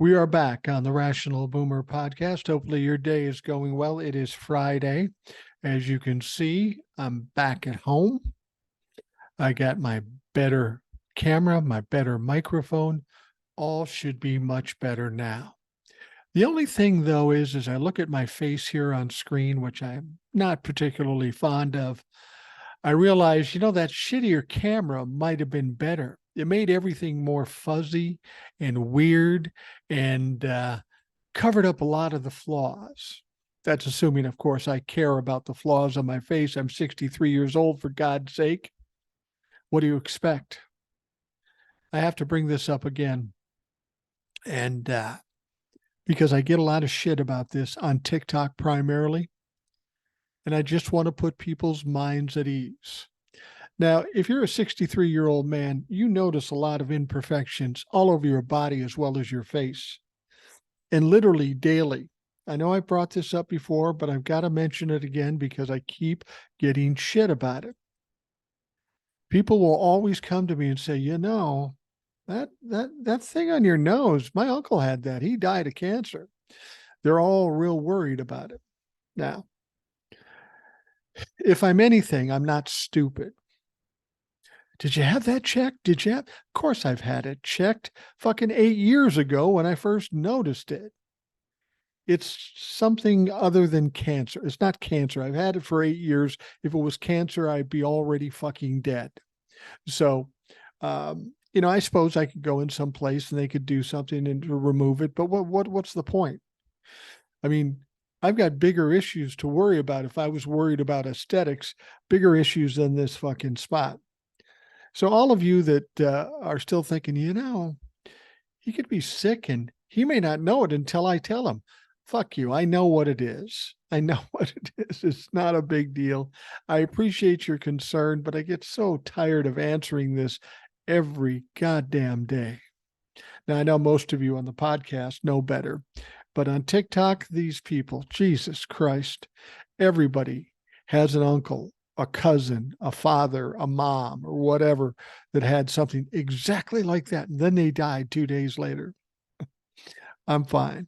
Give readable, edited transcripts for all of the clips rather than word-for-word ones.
We are back on the Rational Boomer podcast. Hopefully your day is going well. It is Friday. As you can see, I'm back at home. I got my better camera, my better microphone. All should be much better now. The only thing, though, is as I look at my face here on screen, which I'm not particularly fond of, I realize, that shittier camera might have been better. It made everything more fuzzy and weird and covered up a lot of the flaws. That's assuming, of course, I care about the flaws on my face. I'm 63 years old, for God's sake. What do you expect? I have to bring this up again. And because I get a lot of shit about this on TikTok primarily. And I just want to put people's minds at ease. Now, if you're a 63-year-old man, you notice a lot of imperfections all over your body as well as your face, and literally daily. I know I brought this up before, but I've got to mention it again because I keep getting shit about it. People will always come to me and say, that thing on your nose, my uncle had that. He died of cancer. They're all real worried about it. Now, if I'm anything, I'm not stupid. Did you have that checked? Of course I've had it checked fucking 8 years ago when I first noticed it. It's something other than cancer. It's not cancer. I've had it for 8 years. If it was cancer, I'd be already fucking dead. So, I suppose I could go in some place and they could do something and remove it. But what's the point? I mean, I've got bigger issues to worry about. If I was worried about aesthetics, bigger issues than this fucking spot. So all of you that are still thinking, he could be sick and he may not know it until I tell him. Fuck you. I know what it is. I know what it is. It's not a big deal. I appreciate your concern, but I get so tired of answering this every goddamn day. Now, I know most of you on the podcast know better, but on TikTok, these people, Jesus Christ, everybody has an uncle, a cousin, a father, a mom, or whatever that had something exactly like that. And then they died 2 days later. I'm fine.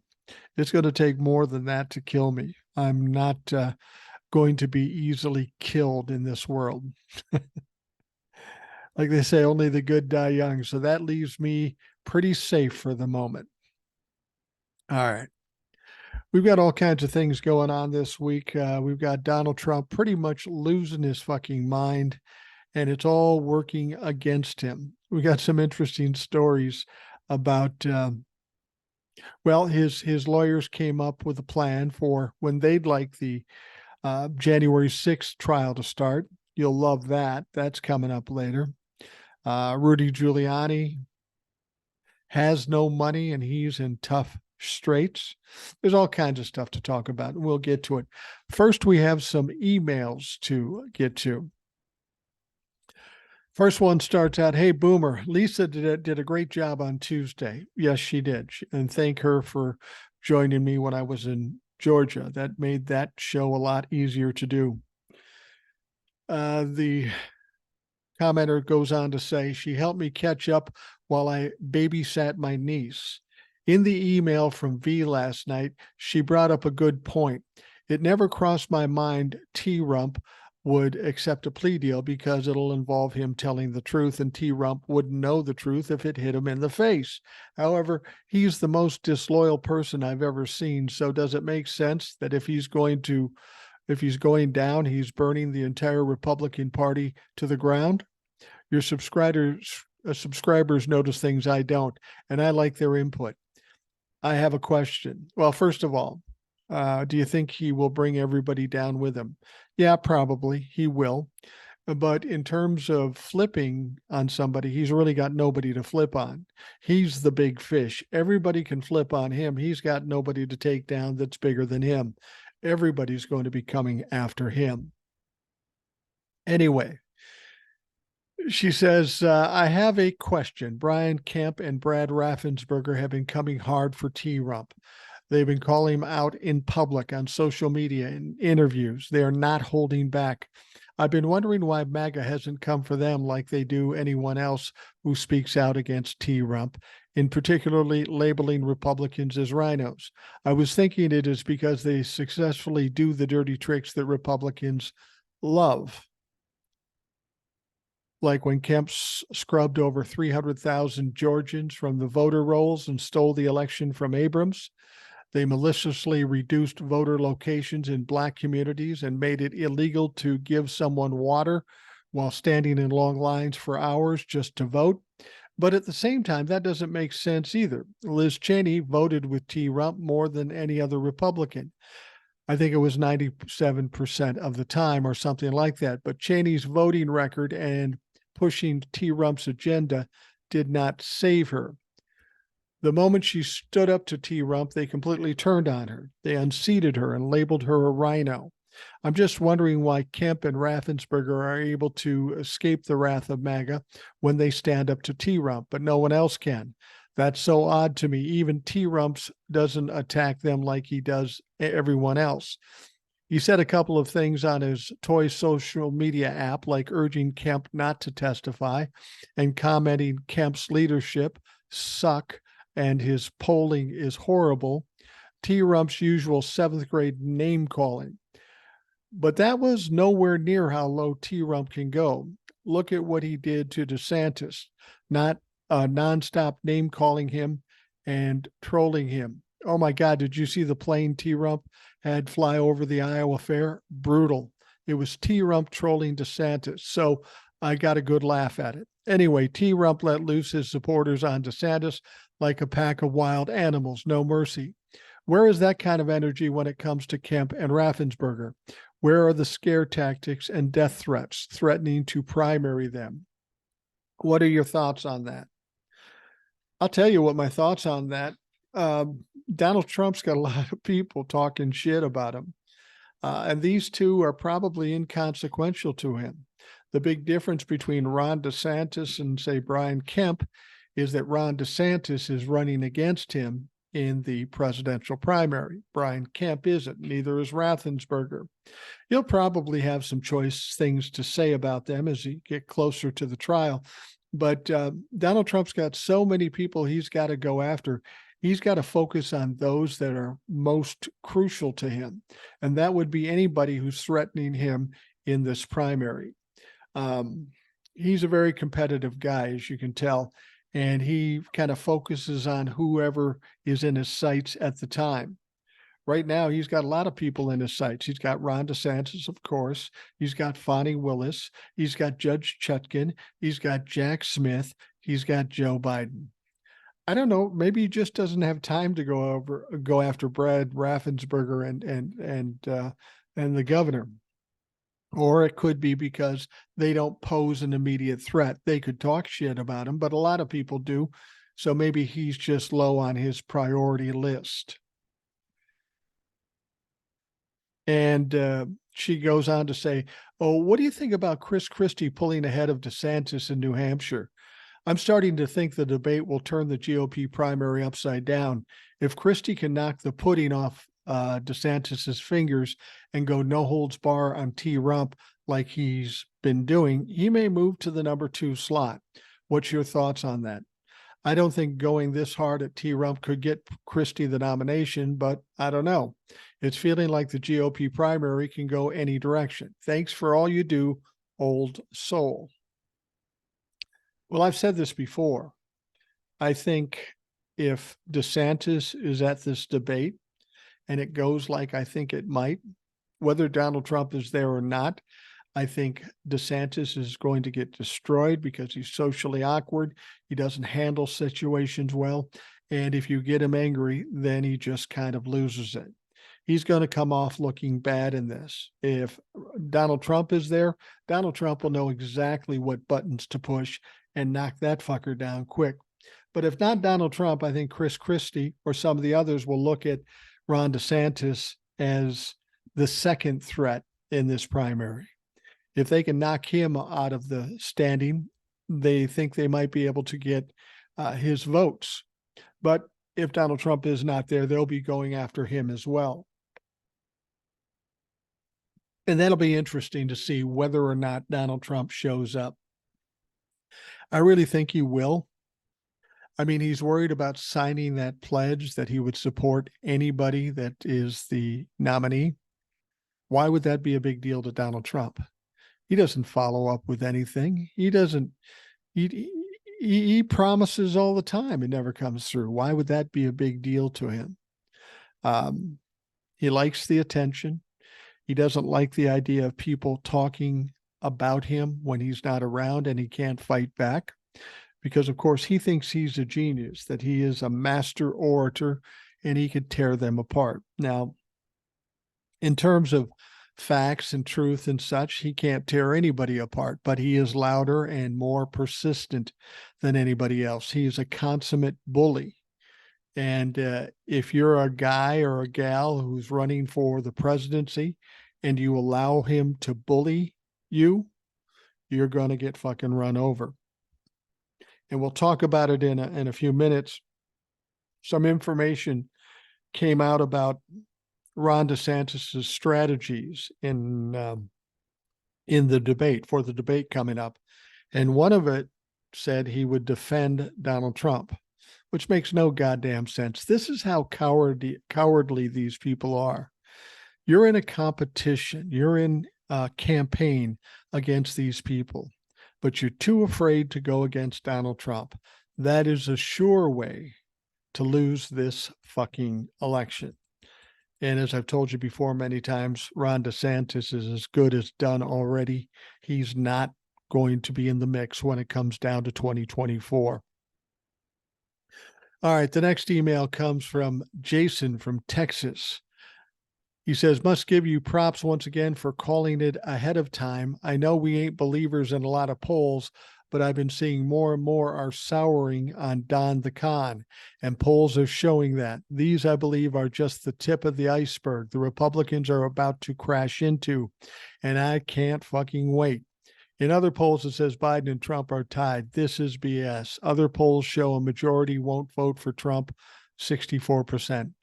It's going to take more than that to kill me. I'm not going to be easily killed in this world. Like they say, only the good die young. So that leaves me pretty safe for the moment. All right. We've got all kinds of things going on this week. We've got Donald Trump pretty much losing his fucking mind, and it's all working against him. We got some interesting stories about, his lawyers came up with a plan for when they'd like the January 6th trial to start. You'll love that. That's coming up later. Rudy Giuliani has no money, and he's in tough straits. There's all kinds of stuff to talk about. We'll get to it. First, we have some emails to get to. First one starts out, hey, Boomer, Lisa did a great job on Tuesday. Yes, she did. And thank her for joining me when I was in Georgia. That made that show a lot easier to do. The commenter goes on to say, she helped me catch up while I babysat my niece. In the email from V last night, she brought up a good point. It never crossed my mind T-Rump would accept a plea deal because it'll involve him telling the truth, and T-Rump wouldn't know the truth if it hit him in the face. However, he's the most disloyal person I've ever seen. So does it make sense that if he's going down, he's burning the entire Republican Party to the ground? Your subscribers notice things I don't, and I like their input. I have a question. Well, first of all, do you think he will bring everybody down with him? Yeah, probably he will. But in terms of flipping on somebody, he's really got nobody to flip on. He's the big fish. Everybody can flip on him. He's got nobody to take down that's bigger than him. Everybody's going to be coming after him. Anyway, she says, I have a question. Brian Kemp and Brad Raffensperger have been coming hard for T-Rump. They've been calling him out in public on social media and interviews. They are not holding back. I've been wondering why MAGA hasn't come for them like they do anyone else who speaks out against T-Rump, in particularly labeling Republicans as rhinos. I was thinking it is because they successfully do the dirty tricks that Republicans love. Like when Kemp scrubbed over 300,000 Georgians from the voter rolls and stole the election from Abrams. They maliciously reduced voter locations in Black communities and made it illegal to give someone water while standing in long lines for hours just to vote. But at the same time, that doesn't make sense either. Liz Cheney voted with T-Rump more than any other Republican. I think it was 97% of the time or something like that. But Cheney's voting record and pushing T-Rump's agenda did not save her. The moment she stood up to T-Rump, they completely turned on her. They unseated her and labeled her a rhino. I'm just wondering why Kemp and Raffensperger are able to escape the wrath of MAGA when they stand up to T-Rump, but no one else can. That's so odd to me. Even T-Rumps doesn't attack them like he does everyone else. He said a couple of things on his toy social media app, like urging Kemp not to testify and commenting Kemp's leadership suck and his polling is horrible. T-Rump's usual 7th grade name calling. But that was nowhere near how low T-Rump can go. Look at what he did to DeSantis, not nonstop name calling him and trolling him. Oh my God, did you see the plane T-Rump had fly over the Iowa Fair? Brutal. It was T-Rump trolling DeSantis. So I got a good laugh at it. Anyway, T-Rump let loose his supporters on DeSantis like a pack of wild animals, no mercy. Where is that kind of energy when it comes to Kemp and Raffensperger? Where are the scare tactics and death threats threatening to primary them? What are your thoughts on that? I'll tell you what my thoughts on that. Donald Trump's got a lot of people talking shit about him. And these two are probably inconsequential to him. The big difference between Ron DeSantis and, say, Brian Kemp is that Ron DeSantis is running against him in the presidential primary. Brian Kemp isn't. Neither is Raffensperger. He'll probably have some choice things to say about them as he get closer to the trial. But Donald Trump's got so many people he's got to go after. He's got to focus on those that are most crucial to him. And that would be anybody who's threatening him in this primary. He's a very competitive guy, as you can tell. And he kind of focuses on whoever is in his sights at the time. Right now, he's got a lot of people in his sights. He's got Ron DeSantis, of course. He's got Fani Willis. He's got Judge Chutkan. He's got Jack Smith. He's got Joe Biden. I don't know. Maybe he just doesn't have time to go after Brad Raffensperger and the governor. Or it could be because they don't pose an immediate threat. They could talk shit about him, but a lot of people do. So maybe he's just low on his priority list. And she goes on to say, oh, what do you think about Chris Christie pulling ahead of DeSantis in New Hampshire? I'm starting to think the debate will turn the GOP primary upside down. If Christie can knock the pudding off DeSantis's fingers and go no holds bar on T-Rump like he's been doing, he may move to the number 2 slot. What's your thoughts on that? I don't think going this hard at T-Rump could get Christie the nomination, but I don't know. It's feeling like the GOP primary can go any direction. Thanks for all you do, old soul. Well, I've said this before. I think if DeSantis is at this debate and it goes like I think it might, whether Donald Trump is there or not, I think DeSantis is going to get destroyed because he's socially awkward. He doesn't handle situations well. And if you get him angry, then he just kind of loses it. He's going to come off looking bad in this. If Donald Trump is there, Donald Trump will know exactly what buttons to push and knock that fucker down quick. But if not Donald Trump, I think Chris Christie or some of the others will look at Ron DeSantis as the second threat in this primary. If they can knock him out of the standing, they think they might be able to get his votes. But if Donald Trump is not there, they'll be going after him as well. And that'll be interesting to see whether or not Donald Trump shows up. I really think he will. I mean, he's worried about signing that pledge that he would support anybody that is the nominee. Why would that be a big deal to Donald Trump? He doesn't follow up with anything. He doesn't, he promises all the time. It never comes through. Why would that be a big deal to him? He likes the attention. He doesn't like the idea of people talking about him when he's not around and he can't fight back. Because, of course, he thinks he's a genius, that he is a master orator and he could tear them apart. Now, in terms of facts and truth and such, he can't tear anybody apart, but he is louder and more persistent than anybody else. He is a consummate bully. And if you're a guy or a gal who's running for the presidency and you allow him to bully you, you're going to get fucking run over. And we'll talk about it in a few minutes. Some information came out about Ron DeSantis' strategies in the debate, for the debate coming up. And one of it said he would defend Donald Trump, which makes no goddamn sense. This is how cowardly these people are. You're in a competition. You're in a campaign against these people, but you're too afraid to go against Donald Trump. That is a sure way to lose this fucking election. And as I've told you before many times, Ron DeSantis is as good as done already. He's not going to be in the mix when it comes down to 2024. All right, the next email comes from Jason from Texas. He says, must give you props once again for calling it ahead of time. I know we ain't believers in a lot of polls, but I've been seeing more and more are souring on Don the Con, and polls are showing that. These, I believe, are just the tip of the iceberg the Republicans are about to crash into, and I can't fucking wait. In other polls, it says Biden and Trump are tied. This is BS. Other polls show a majority won't vote for Trump, 64%.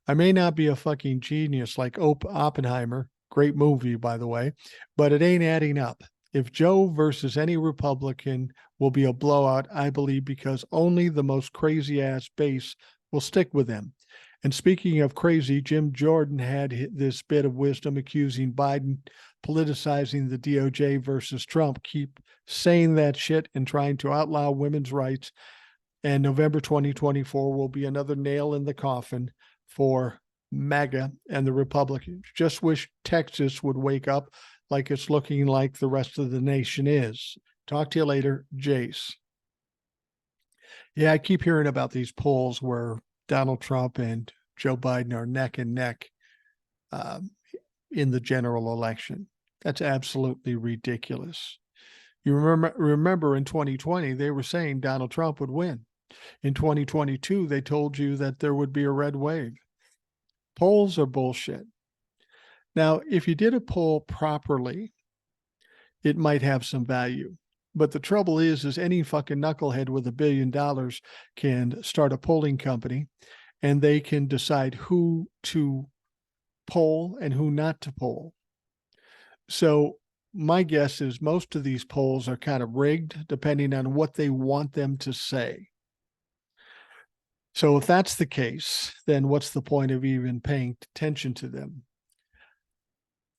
I may not be a fucking genius like Oppenheimer, great movie, by the way, but it ain't adding up. If Joe versus any Republican will be a blowout, I believe, because only the most crazy ass base will stick with him. And speaking of crazy, Jim Jordan had this bit of wisdom accusing Biden politicizing the DOJ versus Trump. Keep saying that shit and trying to outlaw women's rights. And November 2024 will be another nail in the coffin for MAGA and the Republicans. Just wish Texas would wake up like it's looking like the rest of the nation is. Talk to you later, Jace. Yeah, I keep hearing about these polls where Donald Trump and Joe Biden are neck and neck in the general election. That's absolutely ridiculous. You remember in 2020, they were saying Donald Trump would win. In 2022, they told you that there would be a red wave. Polls are bullshit. Now, if you did a poll properly, it might have some value. But the trouble is any fucking knucklehead with $1 billion can start a polling company and they can decide who to poll and who not to poll. So my guess is most of these polls are kind of rigged depending on what they want them to say. So if that's the case, then what's the point of even paying attention to them?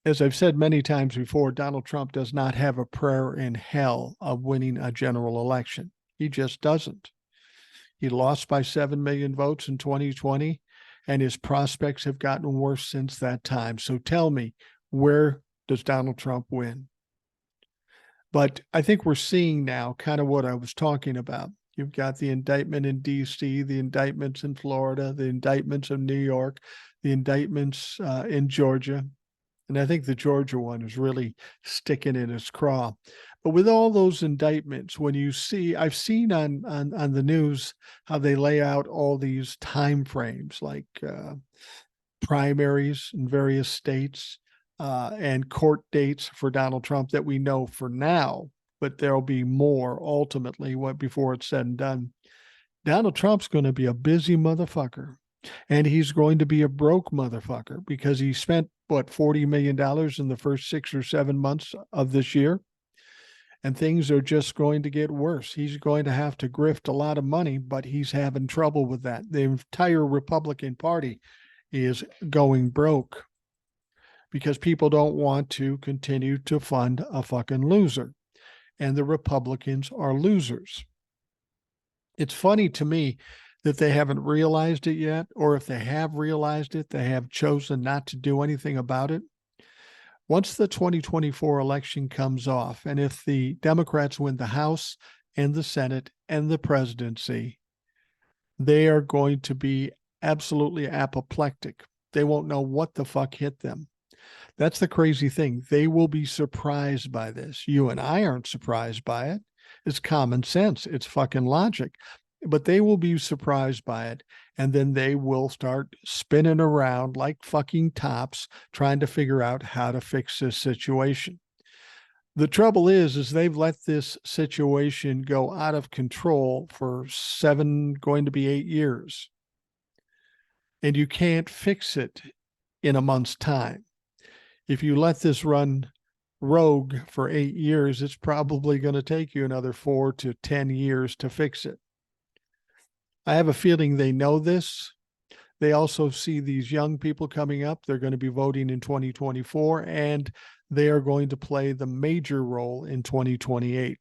As I've said many times before, Donald Trump does not have a prayer in hell of winning a general election. He just doesn't. He lost by 7 million votes in 2020, and his prospects have gotten worse since that time. So tell me, where does Donald Trump win? But I think we're seeing now kind of what I was talking about. You've got the indictment in D.C., the indictments in Florida, the indictments in New York, the indictments in Georgia. And I think the Georgia one is really sticking in its craw. But with all those indictments, when you see, I've seen on the news how they lay out all these time frames, like primaries in various states and court dates for Donald Trump that we know for now, but there'll be more ultimately before it's said and done. Donald Trump's going to be a busy motherfucker. And he's going to be a broke motherfucker because he spent, what, $40 million in the first 6 or 7 months of this year. And things are just going to get worse. He's going to have to grift a lot of money, but he's having trouble with that. The entire Republican Party is going broke because people don't want to continue to fund a fucking loser. And the Republicans are losers. It's funny to me that they haven't realized it yet, or if they have realized it, they have chosen not to do anything about it. Once the 2024 election comes off, and if the Democrats win the House and the Senate and the presidency, they are going to be absolutely apoplectic. They won't know what the fuck hit them. That's the crazy thing. They will be surprised by this. You and I aren't surprised by it. It's common sense. It's fucking logic. But they will be surprised by it. And then they will start spinning around like fucking tops, trying to figure out how to fix this situation. The trouble is they've let this situation go out of control for 7, going to be 8 years. And you can't fix it in a month's time. If you let this run rogue for 8 years, it's probably going to take you another 4 to 10 years to fix it. I have a feeling they know this. They also see these young people coming up. They're going to be voting in 2024, and they are going to play the major role in 2028.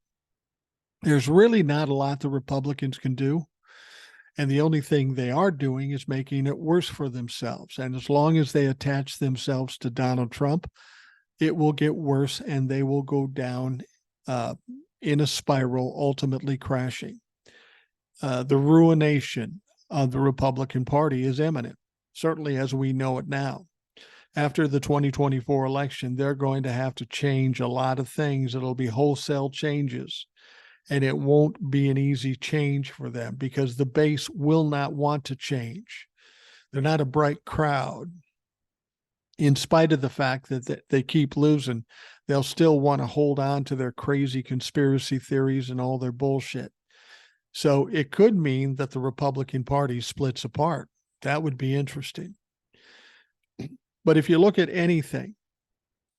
There's really not a lot the Republicans can do. And the only thing they are doing is making it worse for themselves. And as long as they attach themselves to Donald Trump, it will get worse and they will go down in a spiral, ultimately crashing. The ruination of the Republican Party is imminent, certainly as we know it now. After the 2024 election, they're going to have to change a lot of things. It'll be wholesale changes. And it won't be an easy change for them because the base will not want to change. They're not a bright crowd. In spite of the fact that they keep losing, they'll still want to hold on to their crazy conspiracy theories and all their bullshit. So it could mean that the Republican Party splits apart. That would be interesting. But if you look at anything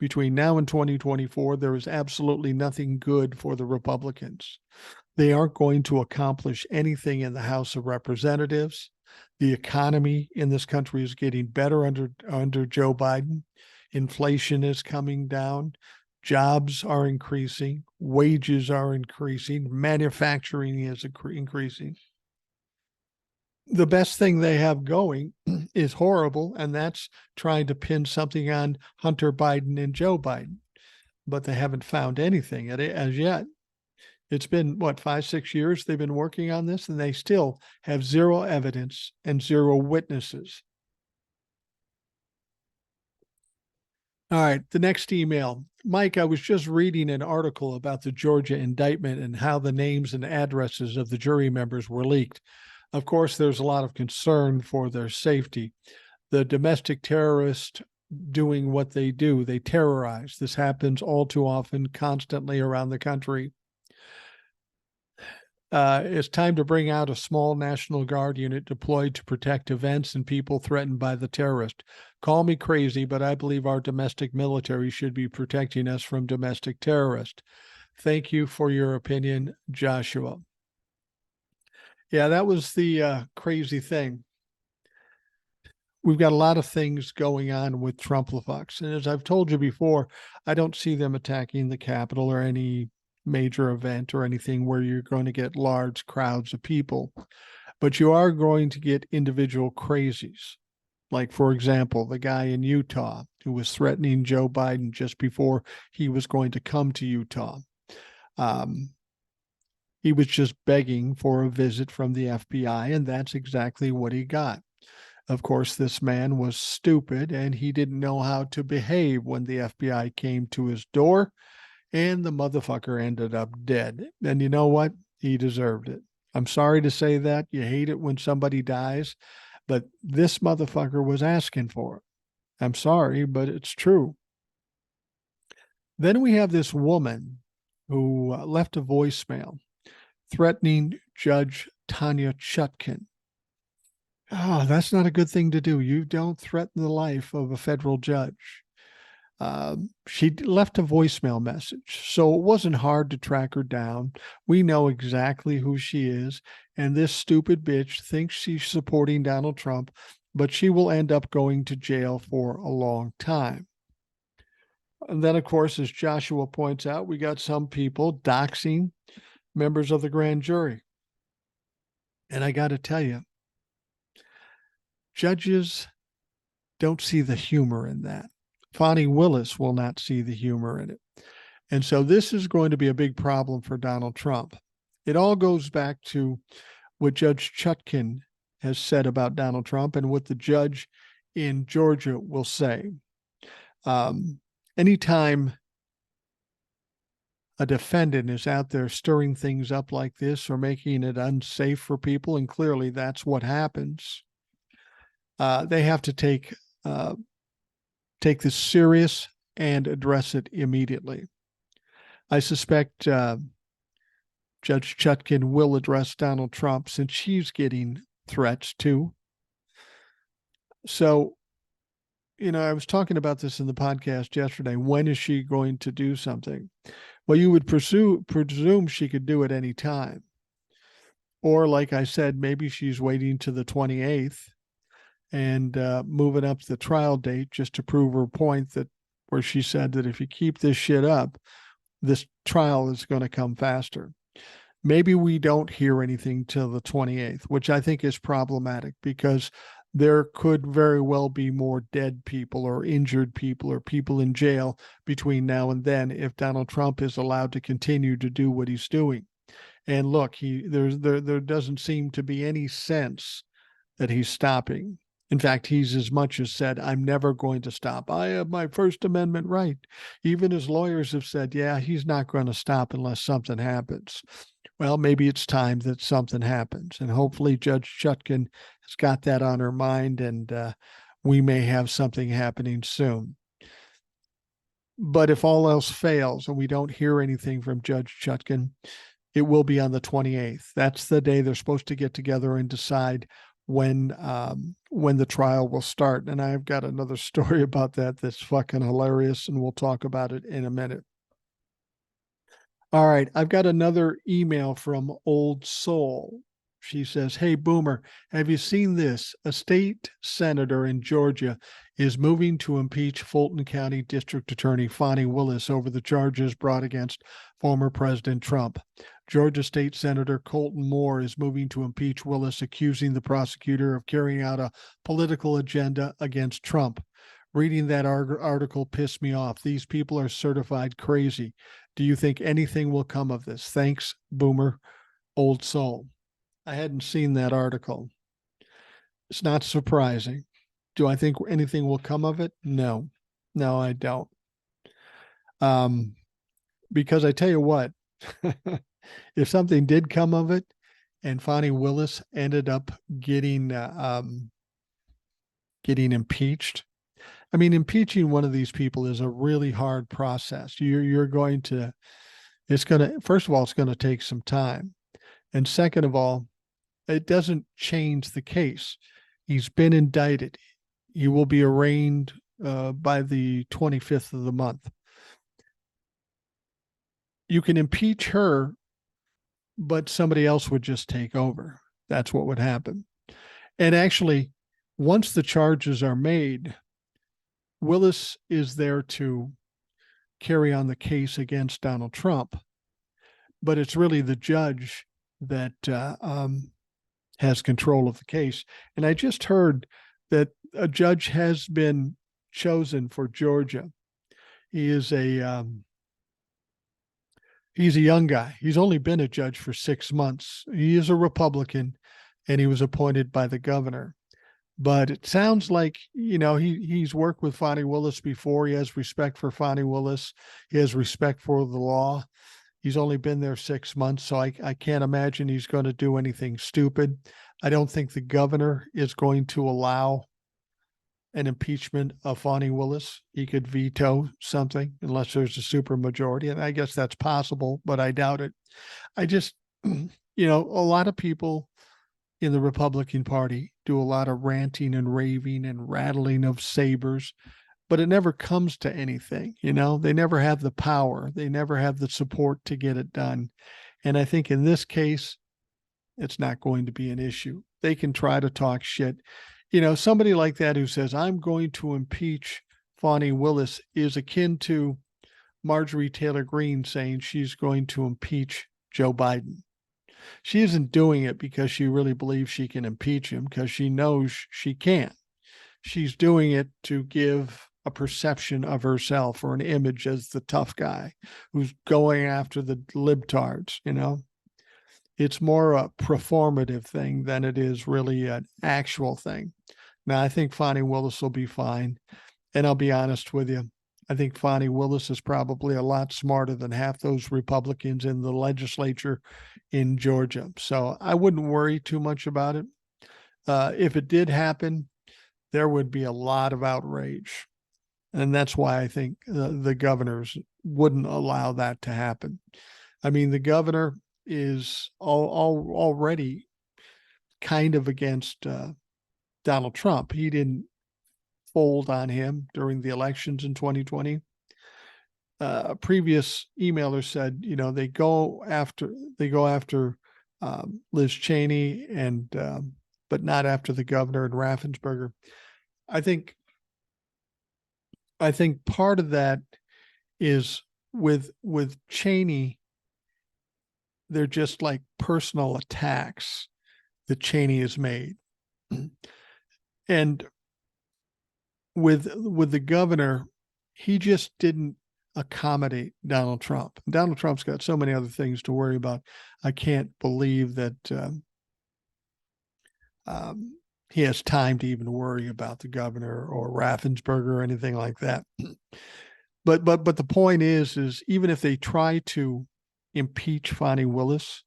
between now and 2024, there is absolutely nothing good for the Republicans. They aren't going to accomplish anything in the House of Representatives. The economy in this country is getting better under Joe Biden. Inflation is coming down. Jobs are increasing. Wages are increasing. Manufacturing is increasing. The best thing they have going is horrible, and that's trying to pin something on Hunter Biden and Joe Biden. But they haven't found anything as yet. It's been, 5, 6 years they've been working on this, and they still have zero evidence and zero witnesses. All right, the next email. Mike, I was just reading an article about the Georgia indictment and how the names and addresses of the jury members were leaked. Of course, there's a lot of concern for their safety. The domestic terrorists doing what they do, they terrorize. This happens all too often, constantly around the country. It's time to bring out a small National Guard unit deployed to protect events and people threatened by the terrorist. Call me crazy, but I believe our domestic military should be protecting us from domestic terrorists. Thank you for your opinion, Joshua. Yeah, that was the crazy thing. We've got a lot of things going on with Trump-Lafox. And as I've told you before, I don't see them attacking the Capitol or any major event or anything where you're going to get large crowds of people. But you are going to get individual crazies. Like, for example, the guy in Utah who was threatening Joe Biden just before he was going to come to Utah. He was just begging for a visit from the FBI, and that's exactly what he got. Of course, this man was stupid, and he didn't know how to behave when the FBI came to his door, and the motherfucker ended up dead. And you know what? He deserved it. I'm sorry to say that. You hate it when somebody dies, but this motherfucker was asking for it. I'm sorry, but it's true. Then we have this woman who left a voicemail threatening Judge Chutkan. Oh, that's not a good thing to do. You don't threaten the life of a federal judge. She left a voicemail message, so it wasn't hard to track her down. We know exactly who she is, and this stupid bitch thinks she's supporting Donald Trump, but she will end up going to jail for a long time. And then, of course, as Joshua points out, we got some people doxing members of the grand jury. And I got to tell you, judges don't see the humor in that. Fani Willis will not see the humor in it. And so this is going to be a big problem for Donald Trump. It all goes back to what Judge Chutkan has said about Donald Trump and what the judge in Georgia will say. Anytime a defendant is out there stirring things up like this or making it unsafe for people, and clearly that's what happens, they have to take this serious and address it immediately. I suspect Judge Chutkan will address Donald Trump since she's getting threats too. So, I was talking about this in the podcast yesterday. When is she going to do something? Well, you would presume she could do it any time. Or, like I said, maybe she's waiting to the 28th and moving up the trial date just to prove her point that where she said that if you keep this shit up, this trial is going to come faster. Maybe we don't hear anything till the 28th, which I think is problematic because there could very well be more dead people or injured people or people in jail between now and then if Donald Trump is allowed to continue to do what he's doing. And look, there doesn't seem to be any sense that he's stopping. In fact, he's as much as said, I'm never going to stop. I have my First Amendment right. Even his lawyers have said, yeah, he's not going to stop unless something happens. Well, maybe it's time that something happens. And hopefully Judge Chutkan has got that on her mind, and we may have something happening soon. But if all else fails and we don't hear anything from Judge Chutkan, it will be on the 28th. That's the day they're supposed to get together and decide when the trial will start. And I've got another story about that that's fucking hilarious, and we'll talk about it in a minute. All right, I've got another email from Old Soul. She says, hey, Boomer, have you seen this? A state senator in Georgia is moving to impeach Fulton County District Attorney Fani Willis over the charges brought against former President Trump. Georgia State Senator Colton Moore is moving to impeach Willis, accusing the prosecutor of carrying out a political agenda against Trump. Reading that article pissed me off. These people are certified crazy. Do you think anything will come of this? Thanks, Boomer, Old Soul. I hadn't seen that article. It's not surprising. Do I think anything will come of it? No, I don't. Because I tell you what, if something did come of it and Fani Willis ended up getting impeached, I mean, impeaching one of these people is a really hard process. First of all, it's going to take some time. And second of all, it doesn't change the case. He's been indicted. He will be arraigned by the 25th of the month. You can impeach her, but somebody else would just take over. That's what would happen. And actually, once the charges are made, Willis is there to carry on the case against Donald Trump, but it's really the judge that has control of the case. And I just heard that a judge has been chosen for Georgia. He is he's a young guy. He's only been a judge for 6 months. He is a Republican, and he was appointed by the governor. But it sounds like, he's worked with Fani Willis before. He has respect for Fani Willis. He has respect for the law. He's only been there 6 months, so I can't imagine he's going to do anything stupid. I don't think the governor is going to allow an impeachment of Fani Willis. He could veto something unless there's a super majority, and I guess that's possible, but I doubt it. I just, a lot of people in the Republican Party do a lot of ranting and raving and rattling of sabers, but it never comes to anything. They never have the power. They never have the support to get it done. And I think in this case, it's not going to be an issue. They can try to talk shit. Somebody like that who says, I'm going to impeach Fani Willis is akin to Marjorie Taylor Greene saying she's going to impeach Joe Biden. She isn't doing it because she really believes she can impeach him, because she knows she can. She's doing it to give a perception of herself or an image as the tough guy who's going after the libtards. It's more a performative thing than it is really an actual thing. Now, I think Fani Willis will be fine. And I'll be honest with you, I think Fani Willis is probably a lot smarter than half those Republicans in the legislature in Georgia. So I wouldn't worry too much about it. If it did happen, there would be a lot of outrage. And that's why I think the governors wouldn't allow that to happen. I mean, the governor is already kind of against Donald Trump. He didn't fold on him during the elections in 2020. A previous emailer said, they go after Liz Cheney and but not after the governor and Raffensperger. I think part of that is with Cheney, they're just like personal attacks that Cheney has made. And with the governor, he just didn't accommodate Donald Trump. Donald Trump's got so many other things to worry about. I can't believe that he has time to even worry about the governor or Raffensperger or anything like that. But the point is even if they try to impeach Fani Willis,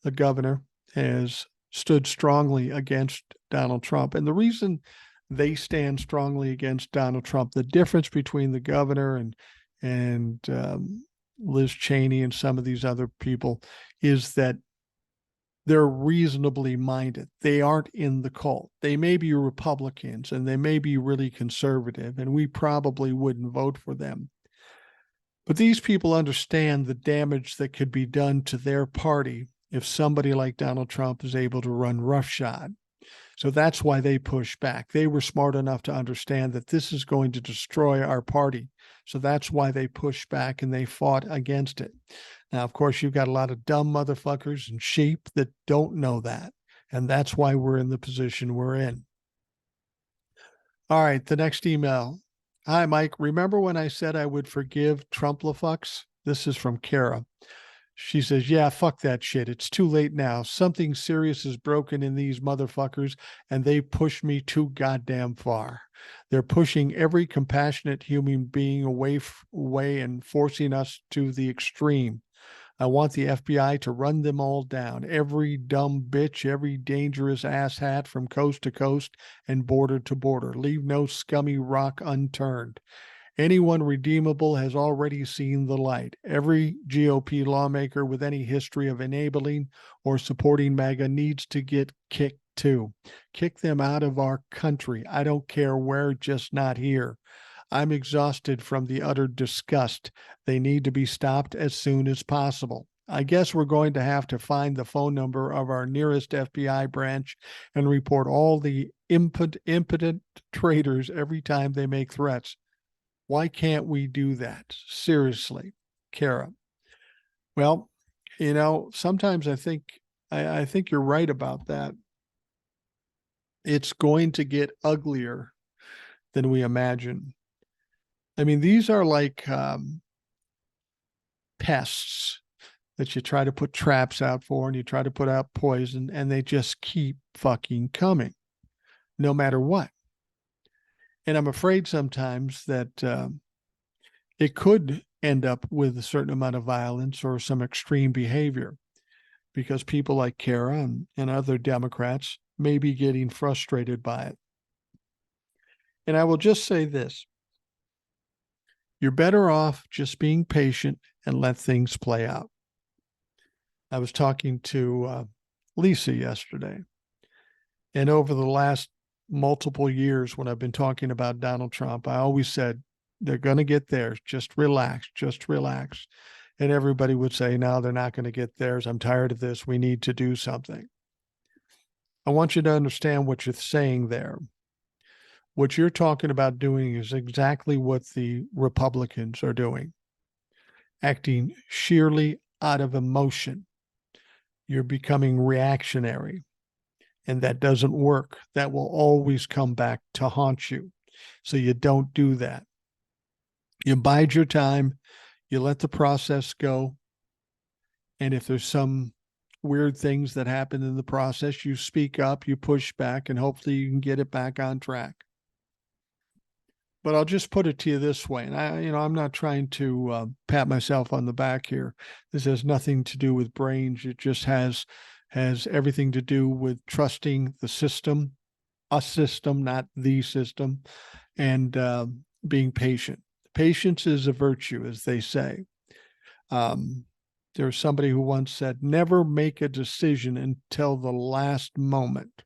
the governor has stood strongly against Donald Trump. And the reason they stand strongly against Donald Trump, the difference between the governor and Liz Cheney and some of these other people is that they're reasonably minded. They aren't in the cult. They may be Republicans and they may be really conservative, and we probably wouldn't vote for them. But these people understand the damage that could be done to their party if somebody like Donald Trump is able to run roughshod. So that's why they push back. They were smart enough to understand that this is going to destroy our party. So that's why they pushed back and they fought against it. Now, of course, you've got a lot of dumb motherfuckers and sheep that don't know that. And that's why we're in the position we're in. All right, the next email. Hi, Mike. Remember when I said I would forgive Trump-la-fucks? This is from Kara. She says, yeah, fuck that shit. It's too late now. Something serious is broken in these motherfuckers, and they push me too goddamn far. They're pushing every compassionate human being away and forcing us to the extreme. I want the FBI to run them all down. Every dumb bitch, every dangerous asshat from coast to coast and border to border. Leave no scummy rock unturned. Anyone redeemable has already seen the light. Every GOP lawmaker with any history of enabling or supporting MAGA needs to get kicked too. Kick them out of our country. I don't care where, just not here. I'm exhausted from the utter disgust. They need to be stopped as soon as possible. I guess we're going to have to find the phone number of our nearest FBI branch and report all the impotent traitors every time they make threats. Why can't we do that? Seriously, Kara. Well, sometimes I think you're right about that. It's going to get uglier than we imagine. I mean, these are like pests that you try to put traps out for, and you try to put out poison, and they just keep fucking coming, no matter what. And I'm afraid sometimes that it could end up with a certain amount of violence or some extreme behavior, because people like Kara and other Democrats may be getting frustrated by it. And I will just say this. You're better off just being patient and let things play out. I was talking to Lisa yesterday, And over the last multiple years, when I've been talking about Donald Trump, I always said, they're going to get theirs. Just relax, just relax. And everybody would say, no, they're not going to get theirs. I'm tired of this. We need to do something. I want you to understand what you're saying there. What you're talking about doing is exactly what the Republicans are doing, acting sheerly out of emotion. You're becoming reactionary, and that doesn't work. That will always come back to haunt you. So you don't do that. You bide your time, you let the process go. And if there's some weird things that happen in the process, you speak up, you push back, and hopefully you can get it back on track. But I'll just put it to you this way, and I'm not trying to pat myself on the back here. This has nothing to do with brains. It just has everything to do with trusting the system, a system, not the system, and being patient. Patience is a virtue, as they say. There's somebody who once said, never make a decision until the last moment.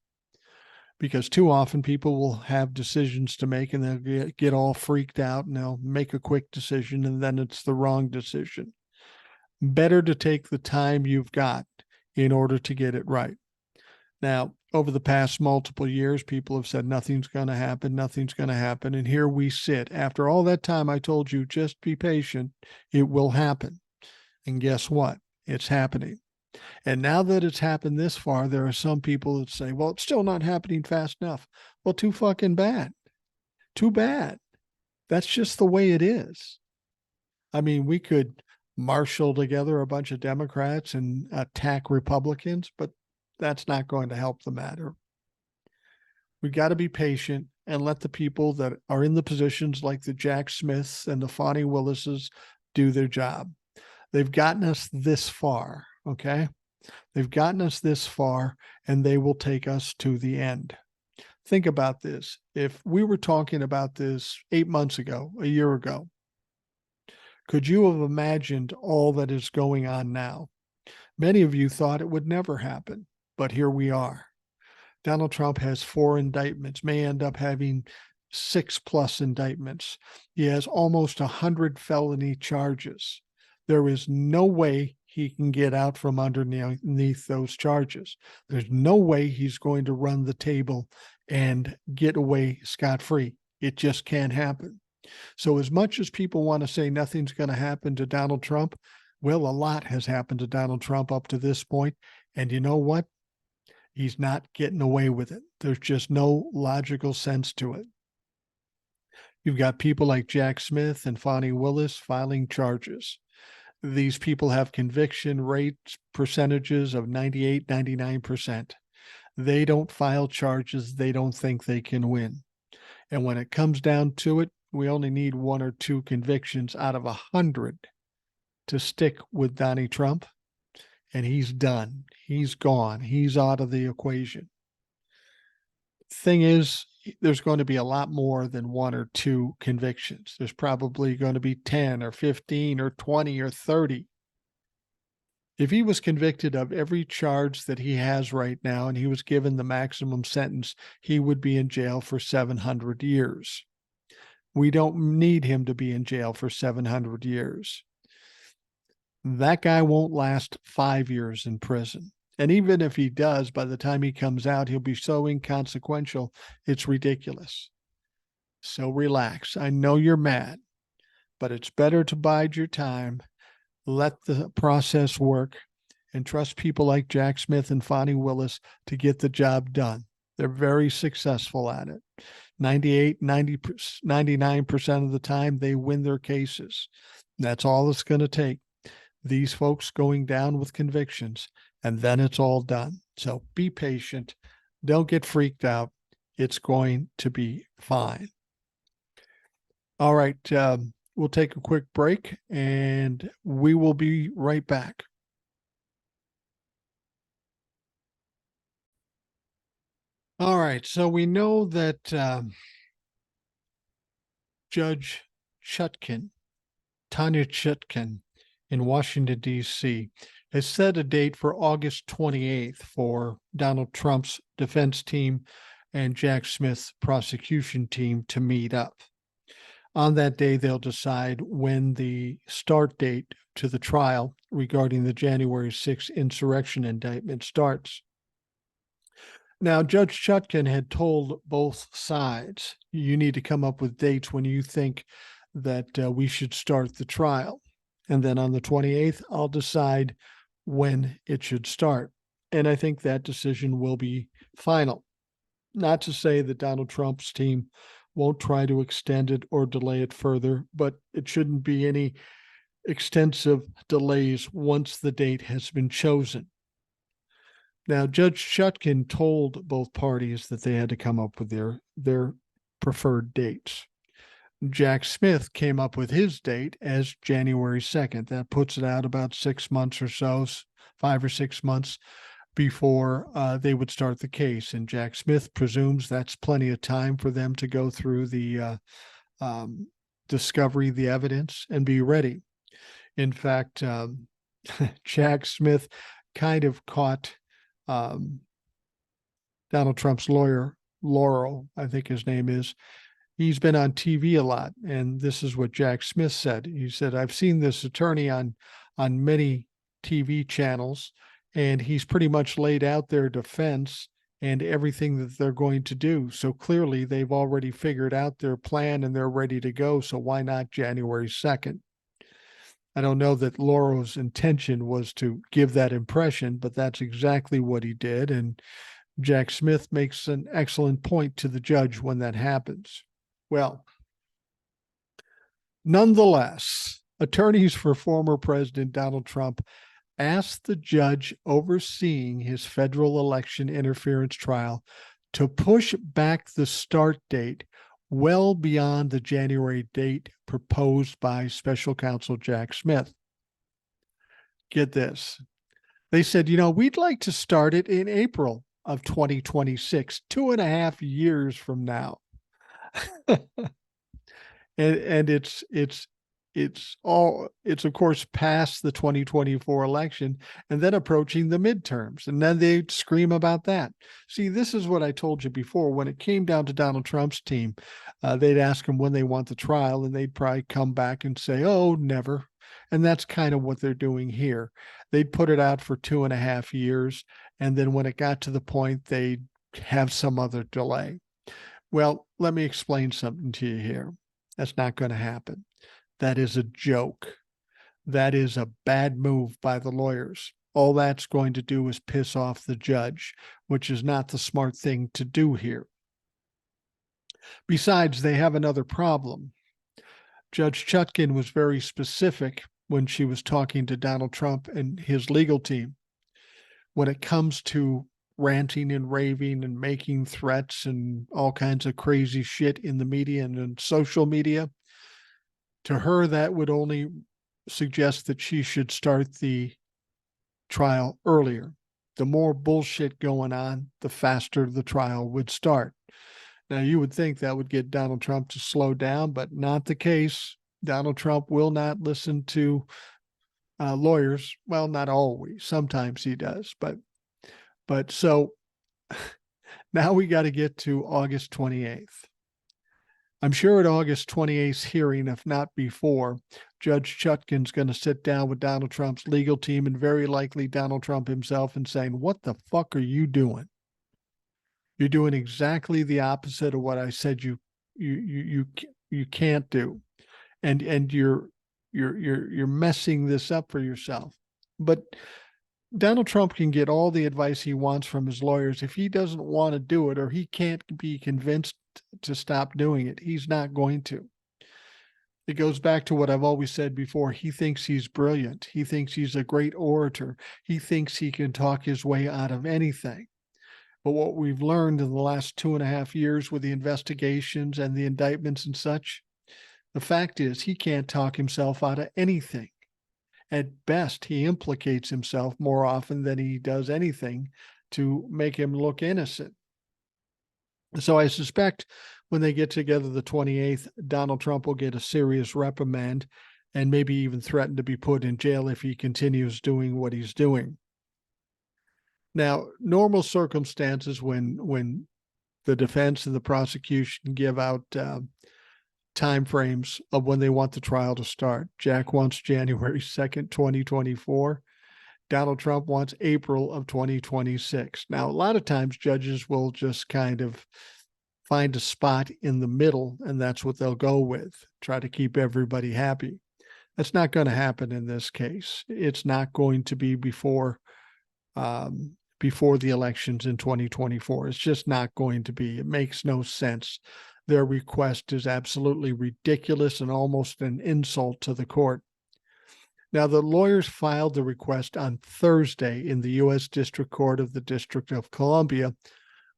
Because too often people will have decisions to make and they'll get all freaked out and they'll make a quick decision and then it's the wrong decision. Better to take the time you've got in order to get it right. Now, over the past multiple years, people have said nothing's going to happen, nothing's going to happen. And here we sit. After all that time, I told you, just be patient. It will happen. And guess what? It's happening. And now that it's happened this far, there are some people that say, well, it's still not happening fast enough. Well, too fucking bad. Too bad. That's just the way it is. I mean, we could marshal together a bunch of Democrats and attack Republicans, but that's not going to help the matter. We got to be patient and let the people that are in the positions like the Jack Smiths and the Fonnie Willises do their job. They've gotten us this far, okay? They've gotten us this far, and they will take us to the end. Think about this. If we were talking about this 8 months ago, a year ago, could you have imagined all that is going on now? Many of you thought it would never happen, but here we are. Donald Trump has 4 indictments, may end up having 6+ indictments. He has almost 100 felony charges. There is no way he can get out from underneath those charges. There's no way he's going to run the table and get away scot-free. It just can't happen. So as much as people want to say nothing's going to happen to Donald Trump, well, a lot has happened to Donald Trump up to this point. And you know what? He's not getting away with it. There's just no logical sense to it. You've got people like Jack Smith and Fonnie Willis filing charges. These people have conviction rates percentages of 98, 99%. They don't file charges they don't think they can win. And when it comes down to it, we only need 1 or 2 convictions out of 100 to stick with Donnie Trump. And he's done. He's gone. He's out of the equation. Thing is, there's going to be a lot more than 1 or 2 convictions. There's probably going to be 10 or 15 or 20 or 30. If he was convicted of every charge that he has right now and he was given the maximum sentence, he would be in jail for 700 years. We don't need him to be in jail for 700 years. That guy won't last 5 years in prison. And even if he does, by the time he comes out, he'll be so inconsequential, it's ridiculous. So relax. I know you're mad, but it's better to bide your time, let the process work, and trust people like Jack Smith and Fonnie Willis to get the job done. They're very successful at it. 98, 90, 99% of the time, they win their cases. That's all it's going to take. These folks going down with convictions, and then it's all done. So be patient. Don't get freaked out. It's going to be fine. All right. We'll take a quick break, and we will be right back. All right. So we know that Judge Chutkan, Tanya Chutkan, in Washington, D.C., has set a date for August 28th for Donald Trump's defense team and Jack Smith's prosecution team to meet up. On that day, they'll decide when the start date to the trial regarding the January 6th insurrection indictment starts. Now, Judge Chutkan had told both sides, you need to come up with dates when you think that we should start the trial. And then on the 28th, I'll decide when it should start. And I think that decision will be final. Not to say that Donald Trump's team won't try to extend it or delay it further, but it shouldn't be any extensive delays once the date has been chosen. Now, Judge Chutkan told both parties that they had to come up with their preferred dates. Jack Smith came up with his date as January 2nd. That puts it out about 6 months or so, 5 or 6 months before they would start the case. And Jack Smith presumes that's plenty of time for them to go through the discovery, the evidence, and be ready. In fact, Jack Smith kind of caught Donald Trump's lawyer, Laurel, I think his name is. He's been on TV a lot, and this is what Jack Smith said. He said, I've seen this attorney on many TV channels, and he's pretty much laid out their defense and everything that they're going to do. So clearly they've already figured out their plan and they're ready to go. So why not January 2nd? I don't know that Laurel's intention was to give that impression, but that's exactly what he did. And Jack Smith makes an excellent point to the judge when that happens. Well, nonetheless, attorneys for former President Donald Trump asked the judge overseeing his federal election interference trial to push back the start date well beyond the January date proposed by special counsel Jack Smith. Get this. They said, we'd like to start it in April of 2026, 2.5 years from now. and it's of course past the 2024 election and then approaching the midterms, and then they scream about that. See, this is what I told you before. When it came down to Donald Trump's team, they'd ask him when they want the trial, and they'd probably come back and say, oh, never. And that's kind of what they're doing here. They'd put it out for 2.5 years, and then when it got to the point, they'd have some other delay. Well, let me explain something to you here. That's not going to happen. That is a joke. That is a bad move by the lawyers. All that's going to do is piss off the judge, which is not the smart thing to do here. Besides, they have another problem. Judge Chutkan was very specific when she was talking to Donald Trump and his legal team. When it comes to ranting and raving and making threats and all kinds of crazy shit in the media and in social media, to her, that would only suggest that she should start the trial earlier. The more bullshit going on, the faster the trial would start. Now, you would think that would get Donald Trump to slow down, but not the case. Donald Trump will not listen to lawyers. Well, not always. Sometimes he does. But so now we got to get to August 28th. I'm sure at August 28th hearing, if not before, Judge Chutkan's going to sit down with Donald Trump's legal team and very likely Donald Trump himself and saying, what the fuck are you doing? You're doing exactly the opposite of what I said you can't do. And you're messing this up for yourself. But Donald Trump can get all the advice he wants from his lawyers. If he doesn't want to do it or he can't be convinced to stop doing it, he's not going to. It goes back to what I've always said before. He thinks he's brilliant. He thinks he's a great orator. He thinks he can talk his way out of anything. But what we've learned in the last 2.5 years with the investigations and the indictments and such, the fact is he can't talk himself out of anything. At best, he implicates himself more often than he does anything to make him look innocent. So I suspect when they get together the 28th, Donald Trump will get a serious reprimand and maybe even threaten to be put in jail if he continues doing what he's doing. Now, normal circumstances when the defense and the prosecution give out time frames of when they want the trial to start. Jack wants January 2nd, 2024. Donald Trump wants April of 2026. Now, a lot of times judges will just kind of find a spot in the middle, and that's what they'll go with, try to keep everybody happy. That's not going to happen in this case. It's not going to be before the elections in 2024. It's just not going to be. It makes no sense. Their request is absolutely ridiculous and almost an insult to the court. Now, the lawyers filed the request on Thursday in the U.S. District Court of the District of Columbia,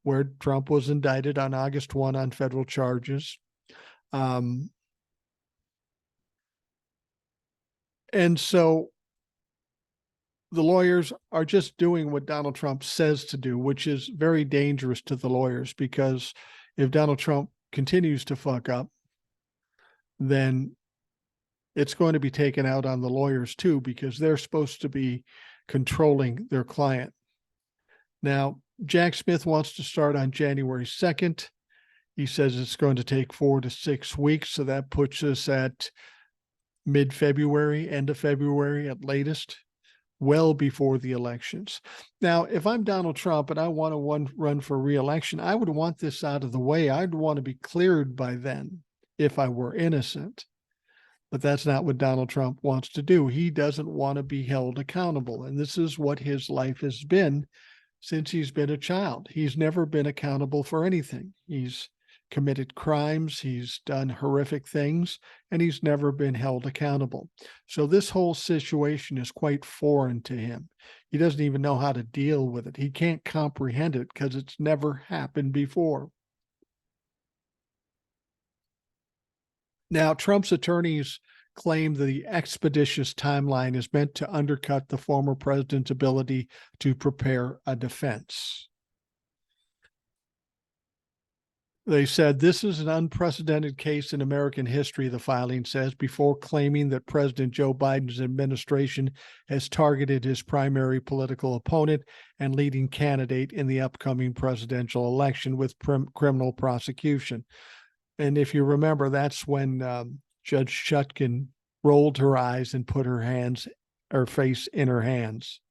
where Trump was indicted on August 1 on federal charges. And so the lawyers are just doing what Donald Trump says to do, which is very dangerous to the lawyers, because if Donald Trump continues to fuck up, then it's going to be taken out on the lawyers too, because they're supposed to be controlling their client. Now, Jack Smith wants to start on January 2nd. He says it's going to take 4 to 6 weeks. So that puts us at mid-February, end of February at latest, well before the elections. Now, if I'm Donald Trump and I want to run for re-election, I would want this out of the way. I'd want to be cleared by then if I were innocent. But that's not what Donald Trump wants to do. He doesn't want to be held accountable. And this is what his life has been since he's been a child. He's never been accountable for anything. He's committed crimes, he's done horrific things, and he's never been held accountable. So this whole situation is quite foreign to him. He doesn't even know how to deal with it. He can't comprehend it because it's never happened before. Now, Trump's attorneys claim the expeditious timeline is meant to undercut the former president's ability to prepare a defense. They said this is an unprecedented case in American history, the filing says, before claiming that President Joe Biden's administration has targeted his primary political opponent and leading candidate in the upcoming presidential election with criminal prosecution. And if you remember, that's when Judge Chutkan rolled her eyes and put her face in her hands.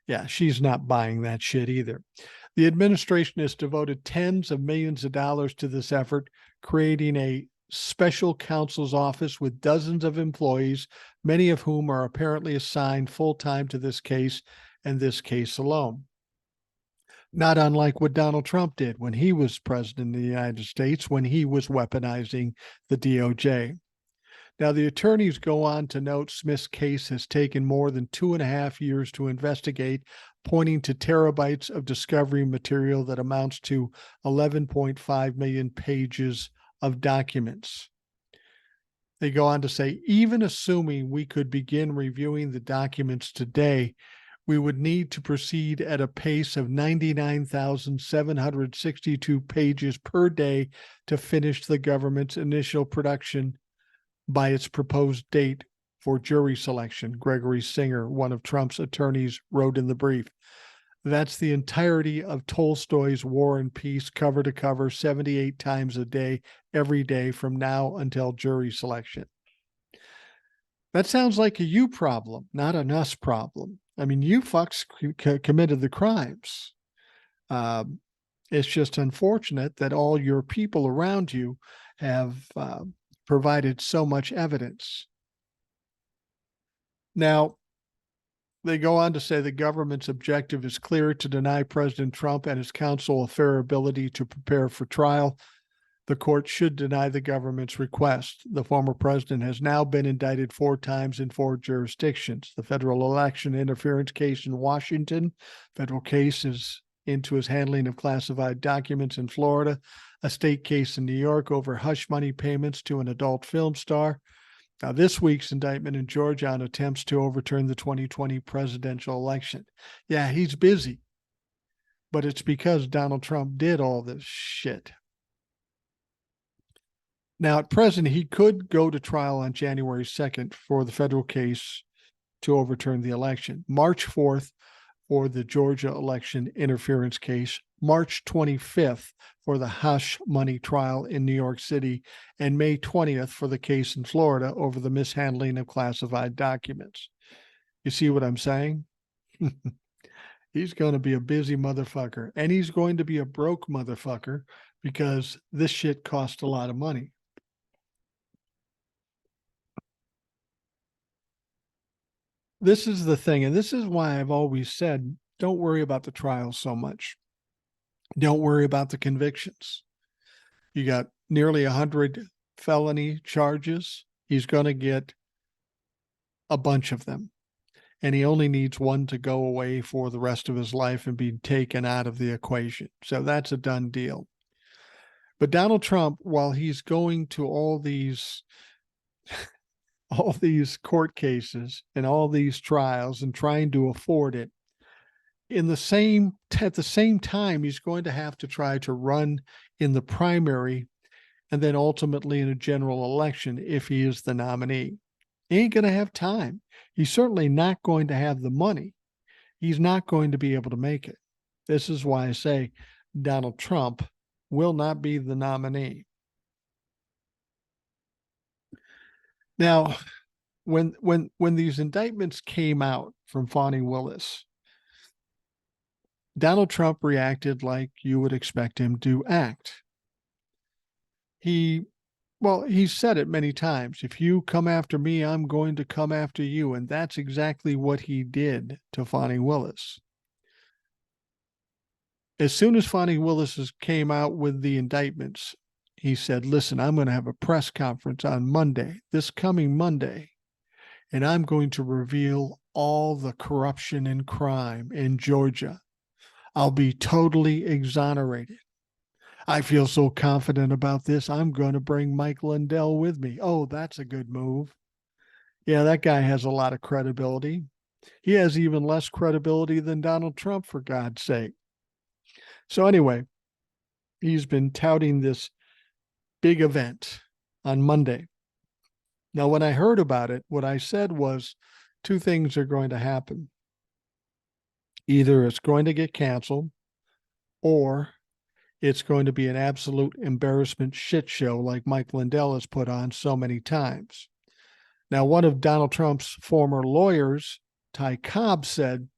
Yeah, she's not buying that shit either. The administration has devoted tens of millions of dollars to this effort, creating a special counsel's office with dozens of employees, many of whom are apparently assigned full-time to this case and this case alone. Not unlike what Donald Trump did when he was president of the United States, when he was weaponizing the DOJ. Now, the attorneys go on to note Smith's case has taken more than 2.5 years to investigate, pointing to terabytes of discovery material that amounts to 11.5 million pages of documents. They go on to say, even assuming we could begin reviewing the documents today, we would need to proceed at a pace of 99,762 pages per day to finish the government's initial production by its proposed date for jury selection, Gregory Singer, one of Trump's attorneys, wrote in the brief. That's the entirety of Tolstoy's War and Peace, cover to cover, 78 times a day, every day from now until jury selection. That sounds like a you problem, not an us problem. I mean, you fucks committed the crimes. It's just unfortunate that all your people around you have provided so much evidence. Now, they go on to say the government's objective is clear: to deny President Trump and his counsel a fair ability to prepare for trial. The court should deny the government's request. The former president has now been indicted 4 times in 4 jurisdictions. The federal election interference case in Washington, federal case is into his handling of classified documents in Florida, a state case in New York over hush money payments to an adult film star. Now, this week's indictment in Georgia on attempts to overturn the 2020 presidential election. Yeah, he's busy, but it's because Donald Trump did all this shit. Now, at present, he could go to trial on January 2nd for the federal case to overturn the election. March 4th for the Georgia election interference case, March 25th for the hush money trial in New York City, and May 20th for the case in Florida over the mishandling of classified documents. You see what I'm saying? He's going to be a busy motherfucker, and he's going to be a broke motherfucker because this shit cost a lot of money. This is the thing, and this is why I've always said, don't worry about the trial so much. Don't worry about the convictions. You got nearly 100 felony charges. He's going to get a bunch of them. And he only needs one to go away for the rest of his life and be taken out of the equation. So that's a done deal. But Donald Trump, while he's going to all these court cases and all these trials and trying to afford it, at the same time, he's going to have to try to run in the primary and then ultimately in a general election if he is the nominee. He ain't going to have time. He's certainly not going to have the money. He's not going to be able to make it. This is why I say Donald Trump will not be the nominee. Now, when these indictments came out from Fani Willis, Donald Trump reacted like you would expect him to act. He said it many times. If you come after me, I'm going to come after you. And that's exactly what he did to Fani Willis. As soon as Fani Willis came out with the indictments, he said, listen, I'm going to have a press conference on Monday, this coming Monday, and I'm going to reveal all the corruption and crime in Georgia. I'll be totally exonerated. I feel so confident about this, I'm going to bring Mike Lindell with me. Oh, that's a good move. Yeah, that guy has a lot of credibility. He has even less credibility than Donald Trump, for God's sake. So anyway, he's been touting this big event on Monday. Now, when I heard about it, what I said was two things are going to happen. Either it's going to get canceled or it's going to be an absolute embarrassment shit show like Mike Lindell has put on so many times. Now, one of Donald Trump's former lawyers, Ty Cobb, said,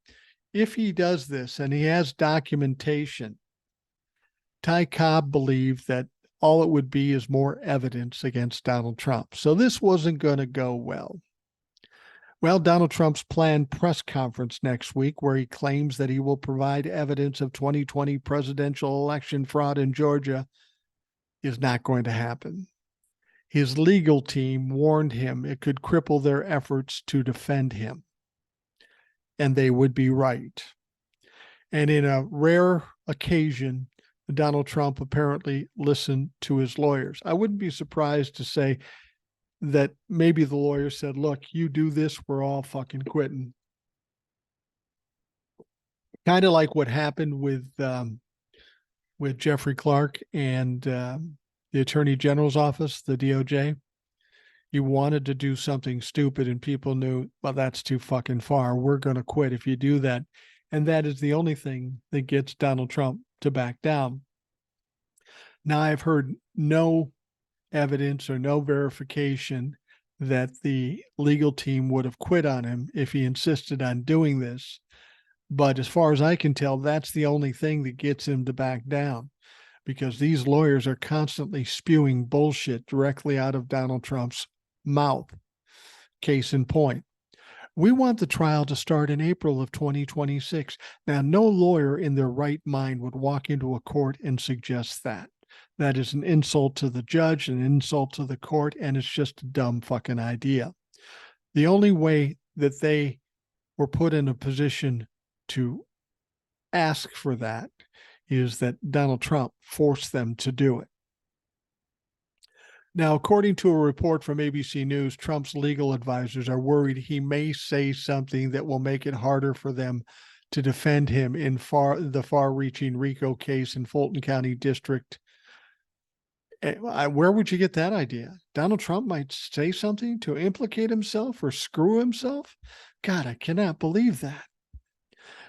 if he does this and he has documentation, Ty Cobb believed that all it would be is more evidence against Donald Trump. So this wasn't going to go well. Well, Donald Trump's planned press conference next week, where he claims that he will provide evidence of 2020 presidential election fraud in Georgia, is not going to happen. His legal team warned him it could cripple their efforts to defend him. And they would be right. And in a rare occasion, Donald Trump apparently listened to his lawyers. I wouldn't be surprised to say that maybe the lawyer said, look, you do this, we're all fucking quitting. Kind of like what happened with Jeffrey Clark and the Attorney General's office, the DOJ. He wanted to do something stupid and people knew, well, that's too fucking far. We're going to quit if you do that. And that is the only thing that gets Donald Trump to back down. Now, I've heard no evidence or no verification that the legal team would have quit on him if he insisted on doing this. But as far as I can tell, that's the only thing that gets him to back down, because these lawyers are constantly spewing bullshit directly out of Donald Trump's mouth. Case in point, we want the trial to start in April of 2026. Now, no lawyer in their right mind would walk into a court and suggest that. That is an insult to the judge, an insult to the court, and it's just a dumb fucking idea. The only way that they were put in a position to ask for that is that Donald Trump forced them to do it. Now, according to a report from ABC News, Trump's legal advisors are worried he may say something that will make it harder for them to defend him in the far-reaching RICO case in Fulton County District. Where would you get that idea? Donald Trump might say something to implicate himself or screw himself? God, I cannot believe that.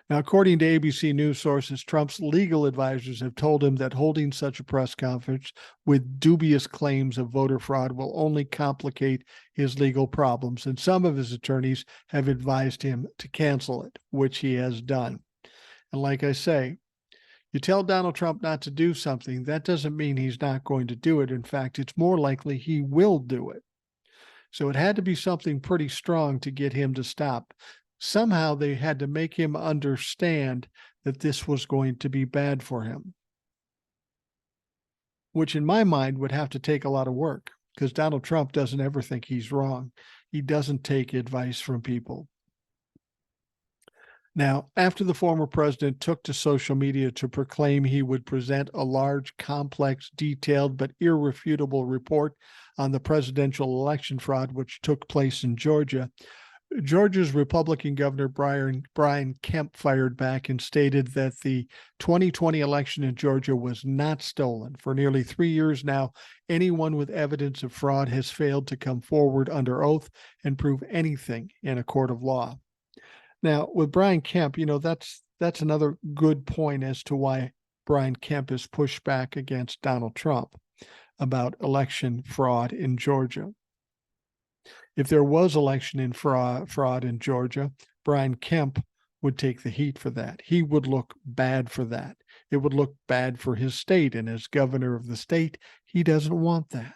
Now, according to ABC News sources, Trump's legal advisors have told him that holding such a press conference with dubious claims of voter fraud will only complicate his legal problems, and some of his attorneys have advised him to cancel it, which he has done. And like I say, you tell Donald Trump not to do something, that doesn't mean he's not going to do it. In fact, it's more likely he will do it. So it had to be something pretty strong to get him to stop. Somehow they had to make him understand that this was going to be bad for him, which in my mind would have to take a lot of work because Donald Trump doesn't ever think he's wrong. He doesn't take advice from people. Now, after the former president took to social media to proclaim he would present a large, complex, detailed, but irrefutable report on the presidential election fraud which took place in Georgia, Georgia's Republican Governor Brian Kemp fired back and stated that the 2020 election in Georgia was not stolen. For nearly 3 years now, anyone with evidence of fraud has failed to come forward under oath and prove anything in a court of law. Now, with Brian Kemp, that's another good point as to why Brian Kemp has pushed back against Donald Trump about election fraud in Georgia. If there was election fraud in Georgia, Brian Kemp would take the heat for that. He would look bad for that. It would look bad for his state, and as governor of the state, he doesn't want that.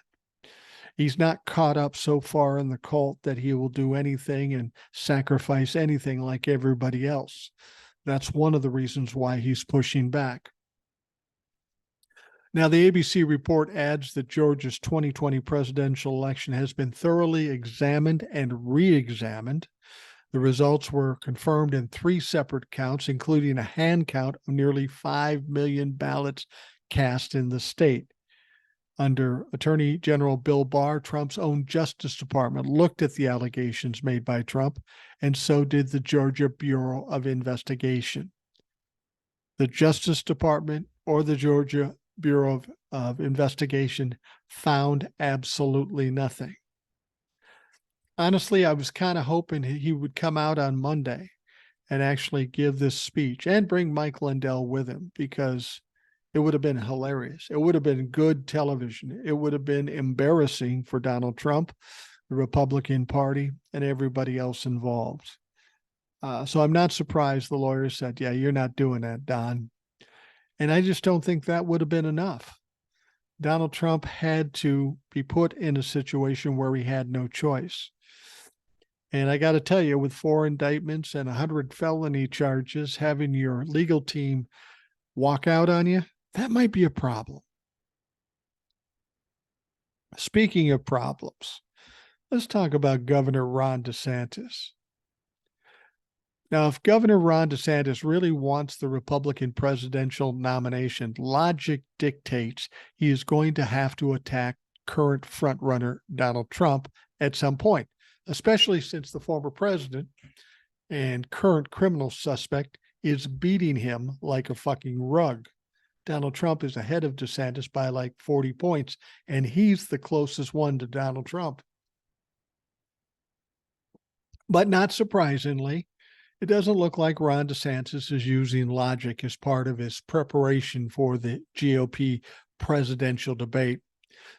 He's not caught up so far in the cult that he will do anything and sacrifice anything like everybody else. That's one of the reasons why he's pushing back. Now, the ABC report adds that Georgia's 2020 presidential election has been thoroughly examined and re-examined. The results were confirmed in 3 separate counts, including a hand count of nearly 5 million ballots cast in the state. Under Attorney General Bill Barr, Trump's own Justice Department looked at the allegations made by Trump, and so did the Georgia Bureau of Investigation. The Justice Department or the Georgia Bureau of Investigation found absolutely nothing. Honestly, I was kind of hoping he would come out on Monday and actually give this speech and bring Mike Lindell with him, because it would have been hilarious. It would have been good television. It would have been embarrassing for Donald Trump, the Republican Party, and everybody else involved. So I'm not surprised the lawyer said, yeah, you're not doing that, Don. And I just don't think that would have been enough. Donald Trump had to be put in a situation where he had no choice. And I got to tell you, with 4 indictments and 100 felony charges, having your legal team walk out on you, that might be a problem. Speaking of problems, let's talk about Governor Ron DeSantis. Now, if Governor Ron DeSantis really wants the Republican presidential nomination, logic dictates he is going to have to attack current frontrunner Donald Trump at some point, especially since the former president and current criminal suspect is beating him like a fucking rug. Donald Trump is ahead of DeSantis by like 40 points, and he's the closest one to Donald Trump. But not surprisingly, it doesn't look like Ron DeSantis is using logic as part of his preparation for the GOP presidential debate.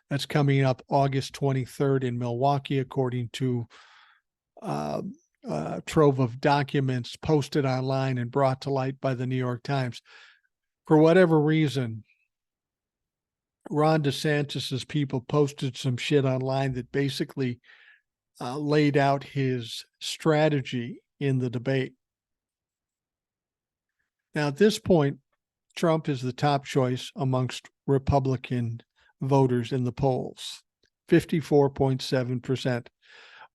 That's coming up August 23rd in Milwaukee, according to a trove of documents posted online and brought to light by the New York Times. For whatever reason, Ron DeSantis's people posted some shit online that basically laid out his strategy in the debate. Now, at this point, Trump is the top choice amongst Republican voters in the polls, 54.7%,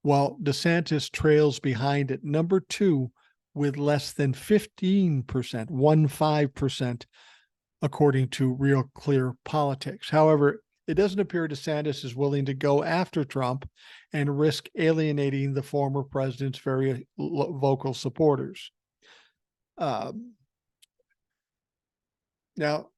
while DeSantis trails behind at number 2 with less than 15%, 15%, according to Real Clear Politics. However, it doesn't appear DeSantis is willing to go after Trump and risk alienating the former president's very vocal supporters. Now,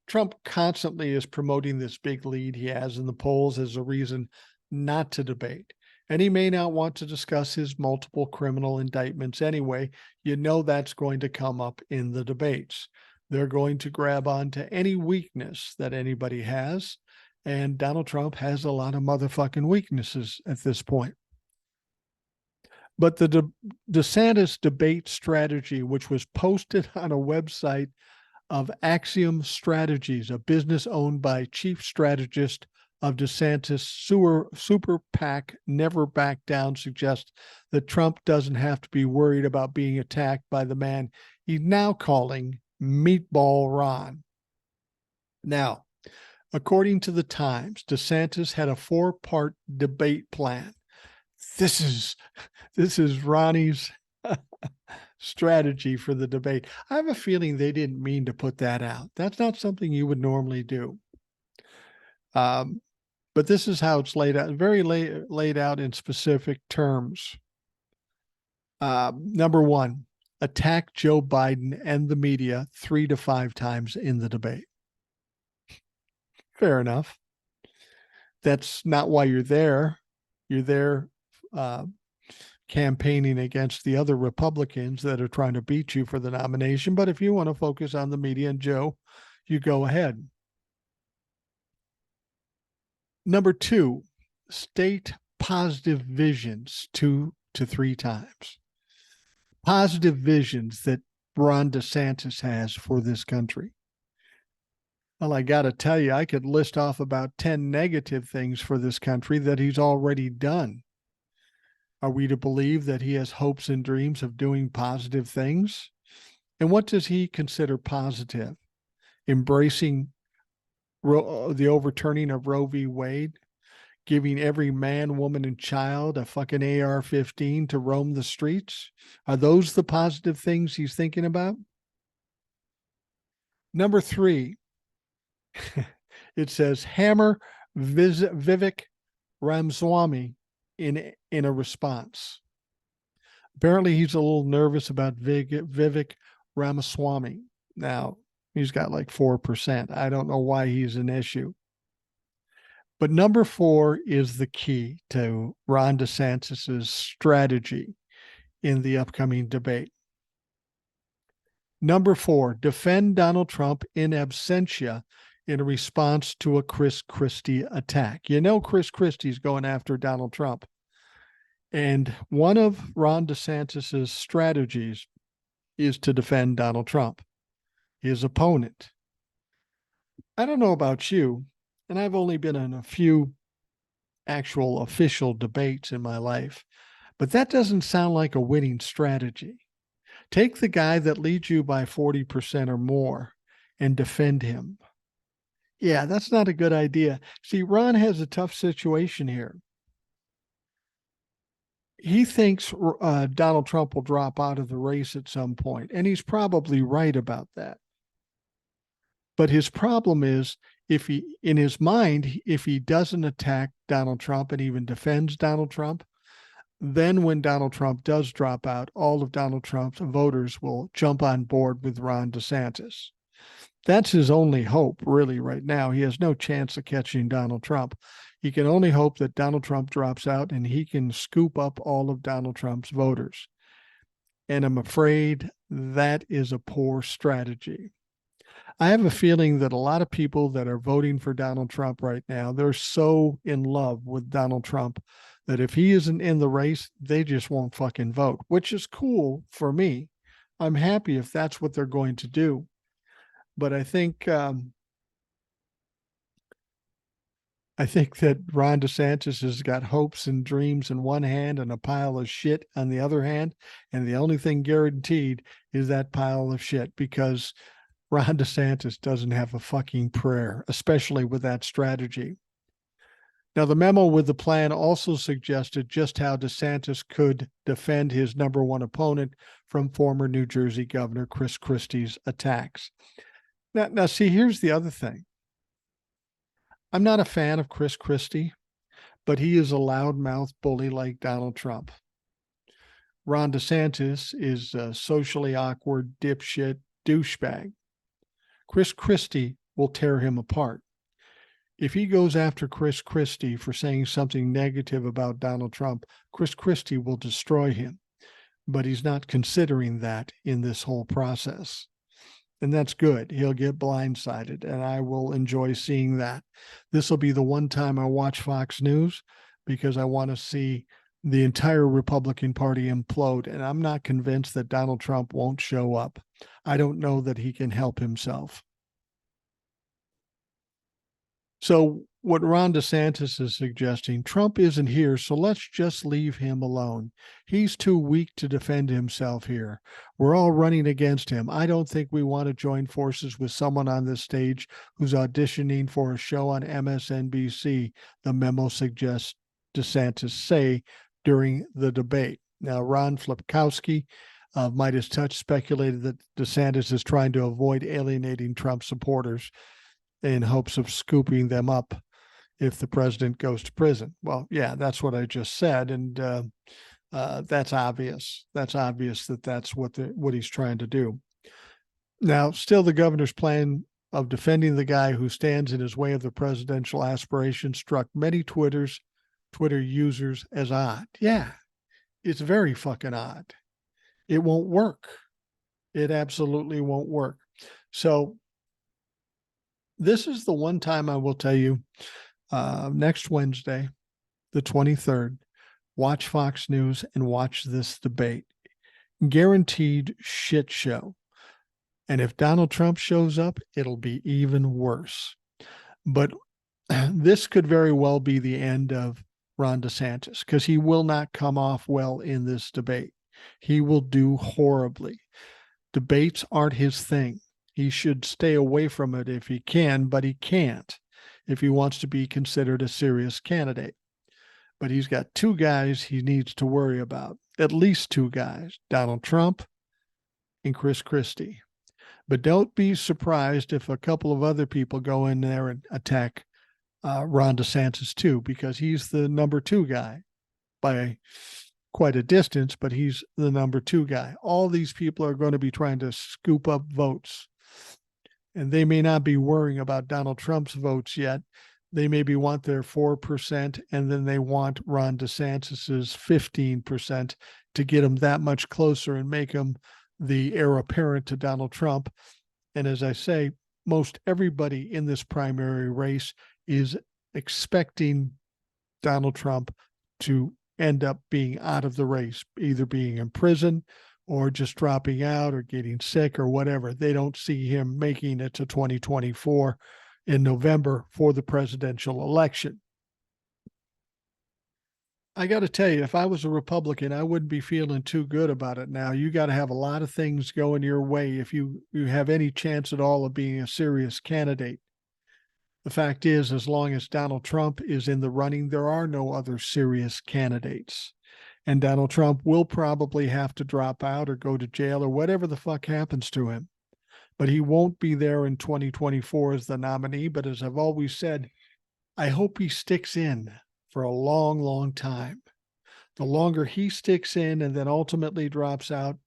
Trump constantly is promoting this big lead he has in the polls as a reason not to debate. And he may not want to discuss his multiple criminal indictments anyway. You know that's going to come up in the debates. They're going to grab onto any weakness that anybody has. And Donald Trump has a lot of motherfucking weaknesses at this point. But the DeSantis debate strategy, which was posted on a website of Axiom Strategies, a business owned by chief strategist of DeSantis super PAC, Never Back Down, suggests that Trump doesn't have to be worried about being attacked by the man he's now calling Meatball Ron. Now, according to the Times, DeSantis had a 4-part debate plan. This is Ronnie's strategy for the debate. I have a feeling they didn't mean to put that out. That's not something you would normally do. But this is how it's laid out, very laid out in specific terms. Number one, attack Joe Biden and the media 3 to 5 times in the debate. Fair enough. That's not why you're there. You're there campaigning against the other Republicans that are trying to beat you for the nomination. But if you want to focus on the media and Joe, you go ahead. Number 2, state positive visions 2 to 3 times. Positive visions that Ron DeSantis has for this country. Well, I got to tell you, I could list off about 10 negative things for this country that he's already done. Are we to believe that he has hopes and dreams of doing positive things? And what does he consider positive? Embracing the overturning of Roe v. Wade, giving every man, woman, and child a fucking AR-15 to roam the streets? Are those the positive things he's thinking about? Number 3, it says hammer Vivek Ramaswamy in a response. Apparently he's a little nervous about Vivek Ramaswamy. Now, he's got like 4%. I don't know why he's an issue. But number 4 is the key to Ron DeSantis's strategy in the upcoming debate. Number 4, defend Donald Trump in absentia in response to a Chris Christie attack. You know Chris Christie's going after Donald Trump. And one of Ron DeSantis's strategies is to defend Donald Trump, his opponent. I don't know about you, and I've only been in a few actual official debates in my life, but that doesn't sound like a winning strategy. Take the guy that leads you by 40% or more and defend him. Yeah, that's not a good idea. See, Ron has a tough situation here. He thinks Donald Trump will drop out of the race at some point, and he's probably right about that. But his problem is, in his mind, if he doesn't attack Donald Trump and even defends Donald Trump, then when Donald Trump does drop out, all of Donald Trump's voters will jump on board with Ron DeSantis. That's his only hope, really, right now. He has no chance of catching Donald Trump. He can only hope that Donald Trump drops out and he can scoop up all of Donald Trump's voters. And I'm afraid that is a poor strategy. I have a feeling that a lot of people that are voting for Donald Trump right now, they're so in love with Donald Trump that if he isn't in the race, they just won't fucking vote, which is cool for me. I'm happy if that's what they're going to do. But I think that Ron DeSantis has got hopes and dreams in one hand and a pile of shit on the other hand. And the only thing guaranteed is that pile of shit, because Ron DeSantis doesn't have a fucking prayer, especially with that strategy. Now, the memo with the plan also suggested just how DeSantis could defend his number 1 opponent from former New Jersey Governor Chris Christie's attacks. Now, see, here's the other thing. I'm not a fan of Chris Christie, but he is a loudmouth bully like Donald Trump. Ron DeSantis is a socially awkward dipshit douchebag. Chris Christie will tear him apart. If he goes after Chris Christie for saying something negative about Donald Trump, Chris Christie will destroy him. But he's not considering that in this whole process. And that's good. He'll get blindsided, and I will enjoy seeing that. This will be the one time I watch Fox News because I want to see the entire Republican Party implode. And I'm not convinced that Donald Trump won't show up. I don't know that he can help himself. So what Ron DeSantis is suggesting, Trump isn't here, so let's just leave him alone. He's too weak to defend himself here. We're all running against him. I don't think we want to join forces with someone on this stage who's auditioning for a show on MSNBC, the memo suggests DeSantis say during the debate. Now, Ron Flipkowski of Midas Touch speculated that DeSantis is trying to avoid alienating Trump supporters in hopes of scooping them up if the president goes to prison. Well, yeah, that's what I just said. And that's obvious. That's obvious that that's what he's trying to do. Now, still the governor's plan of defending the guy who stands in his way of the presidential aspiration struck many Twitter users as odd. Yeah, it's very fucking odd. It won't work. It absolutely won't work. So this is the one time I will tell you, next Wednesday, the 23rd, watch Fox News and watch this debate. Guaranteed shit show. And if Donald Trump shows up, it'll be even worse. But this could very well be the end of Ron DeSantis because he will not come off well in this debate. He will do horribly. Debates aren't his thing. He should stay away from it if he can, but he can't if he wants to be considered a serious candidate. But he's got two guys he needs to worry about, at least two guys, Donald Trump and Chris Christie. But don't be surprised if a couple of other people go in there and attack Ron DeSantis too, because he's the number two guy by quite a distance, but he's the number two guy. All these people are going to be trying to scoop up votes. And they may not be worrying about Donald Trump's votes yet. They maybe want their 4%, and then they want Ron DeSantis's 15% to get him that much closer and make him the heir apparent to Donald Trump. And as I say, most everybody in this primary race is expecting Donald Trump to end up being out of the race, either being in prison or just dropping out or getting sick or whatever. They don't see him making it to 2024 in November for the presidential election. I got to tell you, if I was a Republican, I wouldn't be feeling too good about it now. You got to have a lot of things going your way if you have any chance at all of being a serious candidate. The fact is, as long as Donald Trump is in the running, there are no other serious candidates. And Donald Trump will probably have to drop out or go to jail or whatever the fuck happens to him. But he won't be there in 2024 as the nominee. But as I've always said, I hope he sticks in for a long, long time. The longer he sticks in and then ultimately drops out,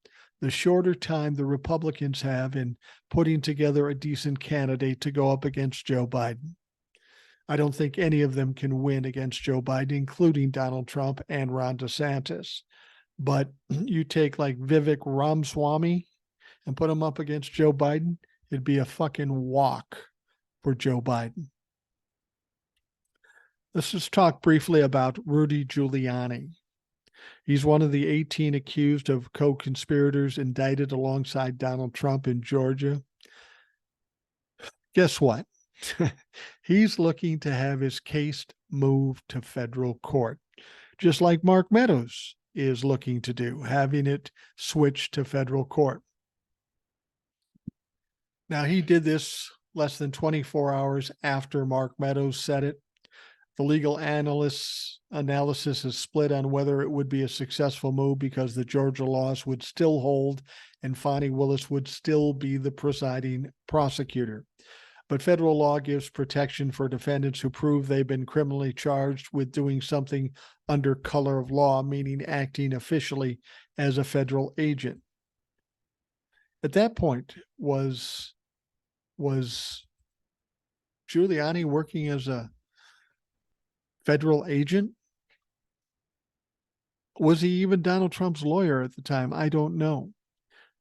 the shorter time the Republicans have in putting together a decent candidate to go up against Joe Biden. I don't think any of them can win against Joe Biden, including Donald Trump and Ron DeSantis. But you take like Vivek Ramaswamy and put him up against Joe Biden, it'd be a fucking walk for Joe Biden. Let's just talk briefly about Rudy Giuliani. He's one of the 18 accused of co-conspirators indicted alongside Donald Trump in Georgia. Guess what? He's looking to have his case moved to federal court, just like Mark Meadows is looking to do, having it switched to federal court. Now, he did this less than 24 hours after Mark Meadows said it. The legal analysis is split on whether it would be a successful move because the Georgia laws would still hold and Fani Willis would still be the presiding prosecutor. But federal law gives protection for defendants who prove they've been criminally charged with doing something under color of law, meaning acting officially as a federal agent. At that point, was Giuliani working as a federal agent? Was he even Donald Trump's lawyer at the time? I don't know.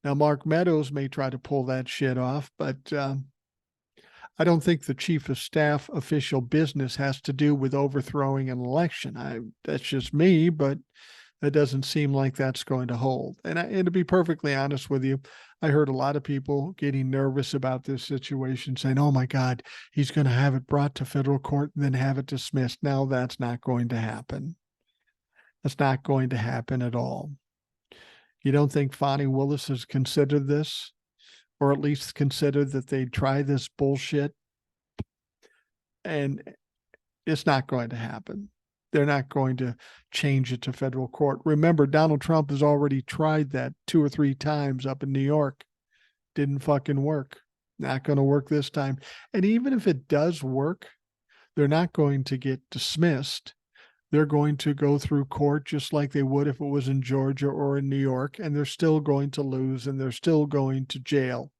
Now, Mark Meadows may try to pull that shit off, but I don't think the chief of staff official business has to do with overthrowing an election. That's just me, but it doesn't seem like that's going to hold. And to be perfectly honest with you, I heard a lot of people getting nervous about this situation, saying, oh my God, he's going to have it brought to federal court and then have it dismissed. Now that's not going to happen. That's not going to happen at all. You don't think Fonnie Willis has considered this, or at least considered that they'd try this bullshit? And it's not going to happen. They're not going to change it to federal court. Remember, Donald Trump has already tried that 2 or 3 times up in New York. Didn't fucking work. Not going to work this time. And even if it does work, they're not going to get dismissed. They're going to go through court just like they would if it was in Georgia or in New York, and they're still going to lose, and they're still going to jail.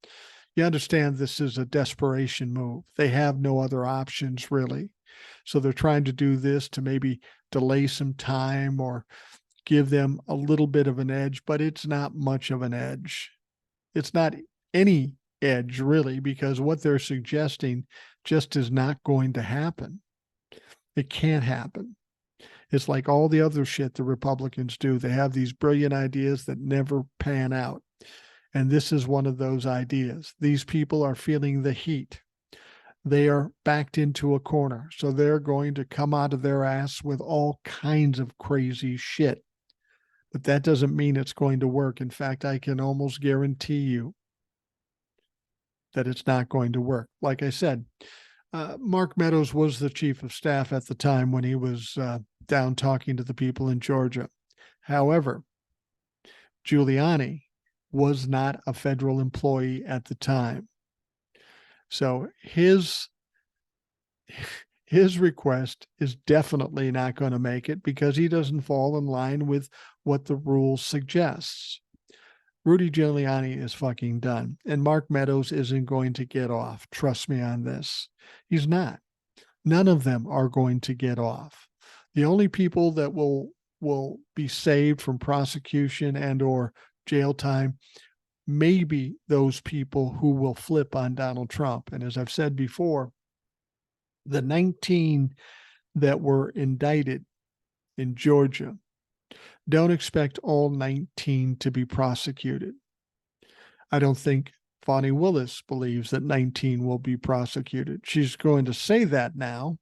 You understand this is a desperation move. They have no other options, really. So they're trying to do this to maybe delay some time or give them a little bit of an edge, but it's not much of an edge. It's not any edge, really, because what they're suggesting just is not going to happen. It can't happen. It's like all the other shit the Republicans do. They have these brilliant ideas that never pan out. And this is one of those ideas. These people are feeling the heat. They are backed into a corner. So they're going to come out of their ass with all kinds of crazy shit. But that doesn't mean it's going to work. In fact, I can almost guarantee you that it's not going to work. Like I said, Mark Meadows was the chief of staff at the time when he was down talking to the people in Georgia. However, Giuliani was not a federal employee at the time. So his request is definitely not going to make it because he doesn't fall in line with what the rule suggests. Rudy Giuliani is fucking done, and Mark Meadows isn't going to get off. Trust me on this. He's not. None of them are going to get off. The only people that will be saved from prosecution and or jail time may be those people who will flip on Donald Trump. And as I've said before, the 19 that were indicted in Georgia, don't expect all 19 to be prosecuted. I don't think Fonnie Willis believes that 19 will be prosecuted. She's going to say that now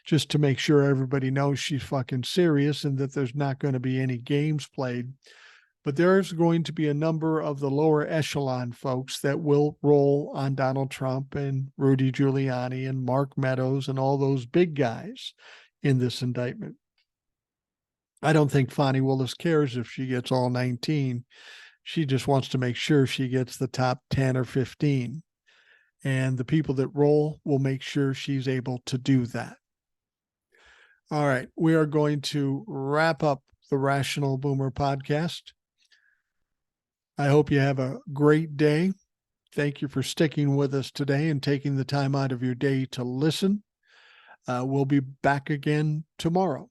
just to make sure everybody knows she's fucking serious and that there's not going to be any games played. But there's going to be a number of the lower echelon folks that will roll on Donald Trump and Rudy Giuliani and Mark Meadows and all those big guys in this indictment. I don't think Fonnie Willis cares if she gets all 19. She just wants to make sure she gets the top 10 or 15. And the people that roll will make sure she's able to do that. All right, we are going to wrap up the Rational Boomer podcast. I hope you have a great day. Thank you for sticking with us today and taking the time out of your day to listen. We'll be back again tomorrow.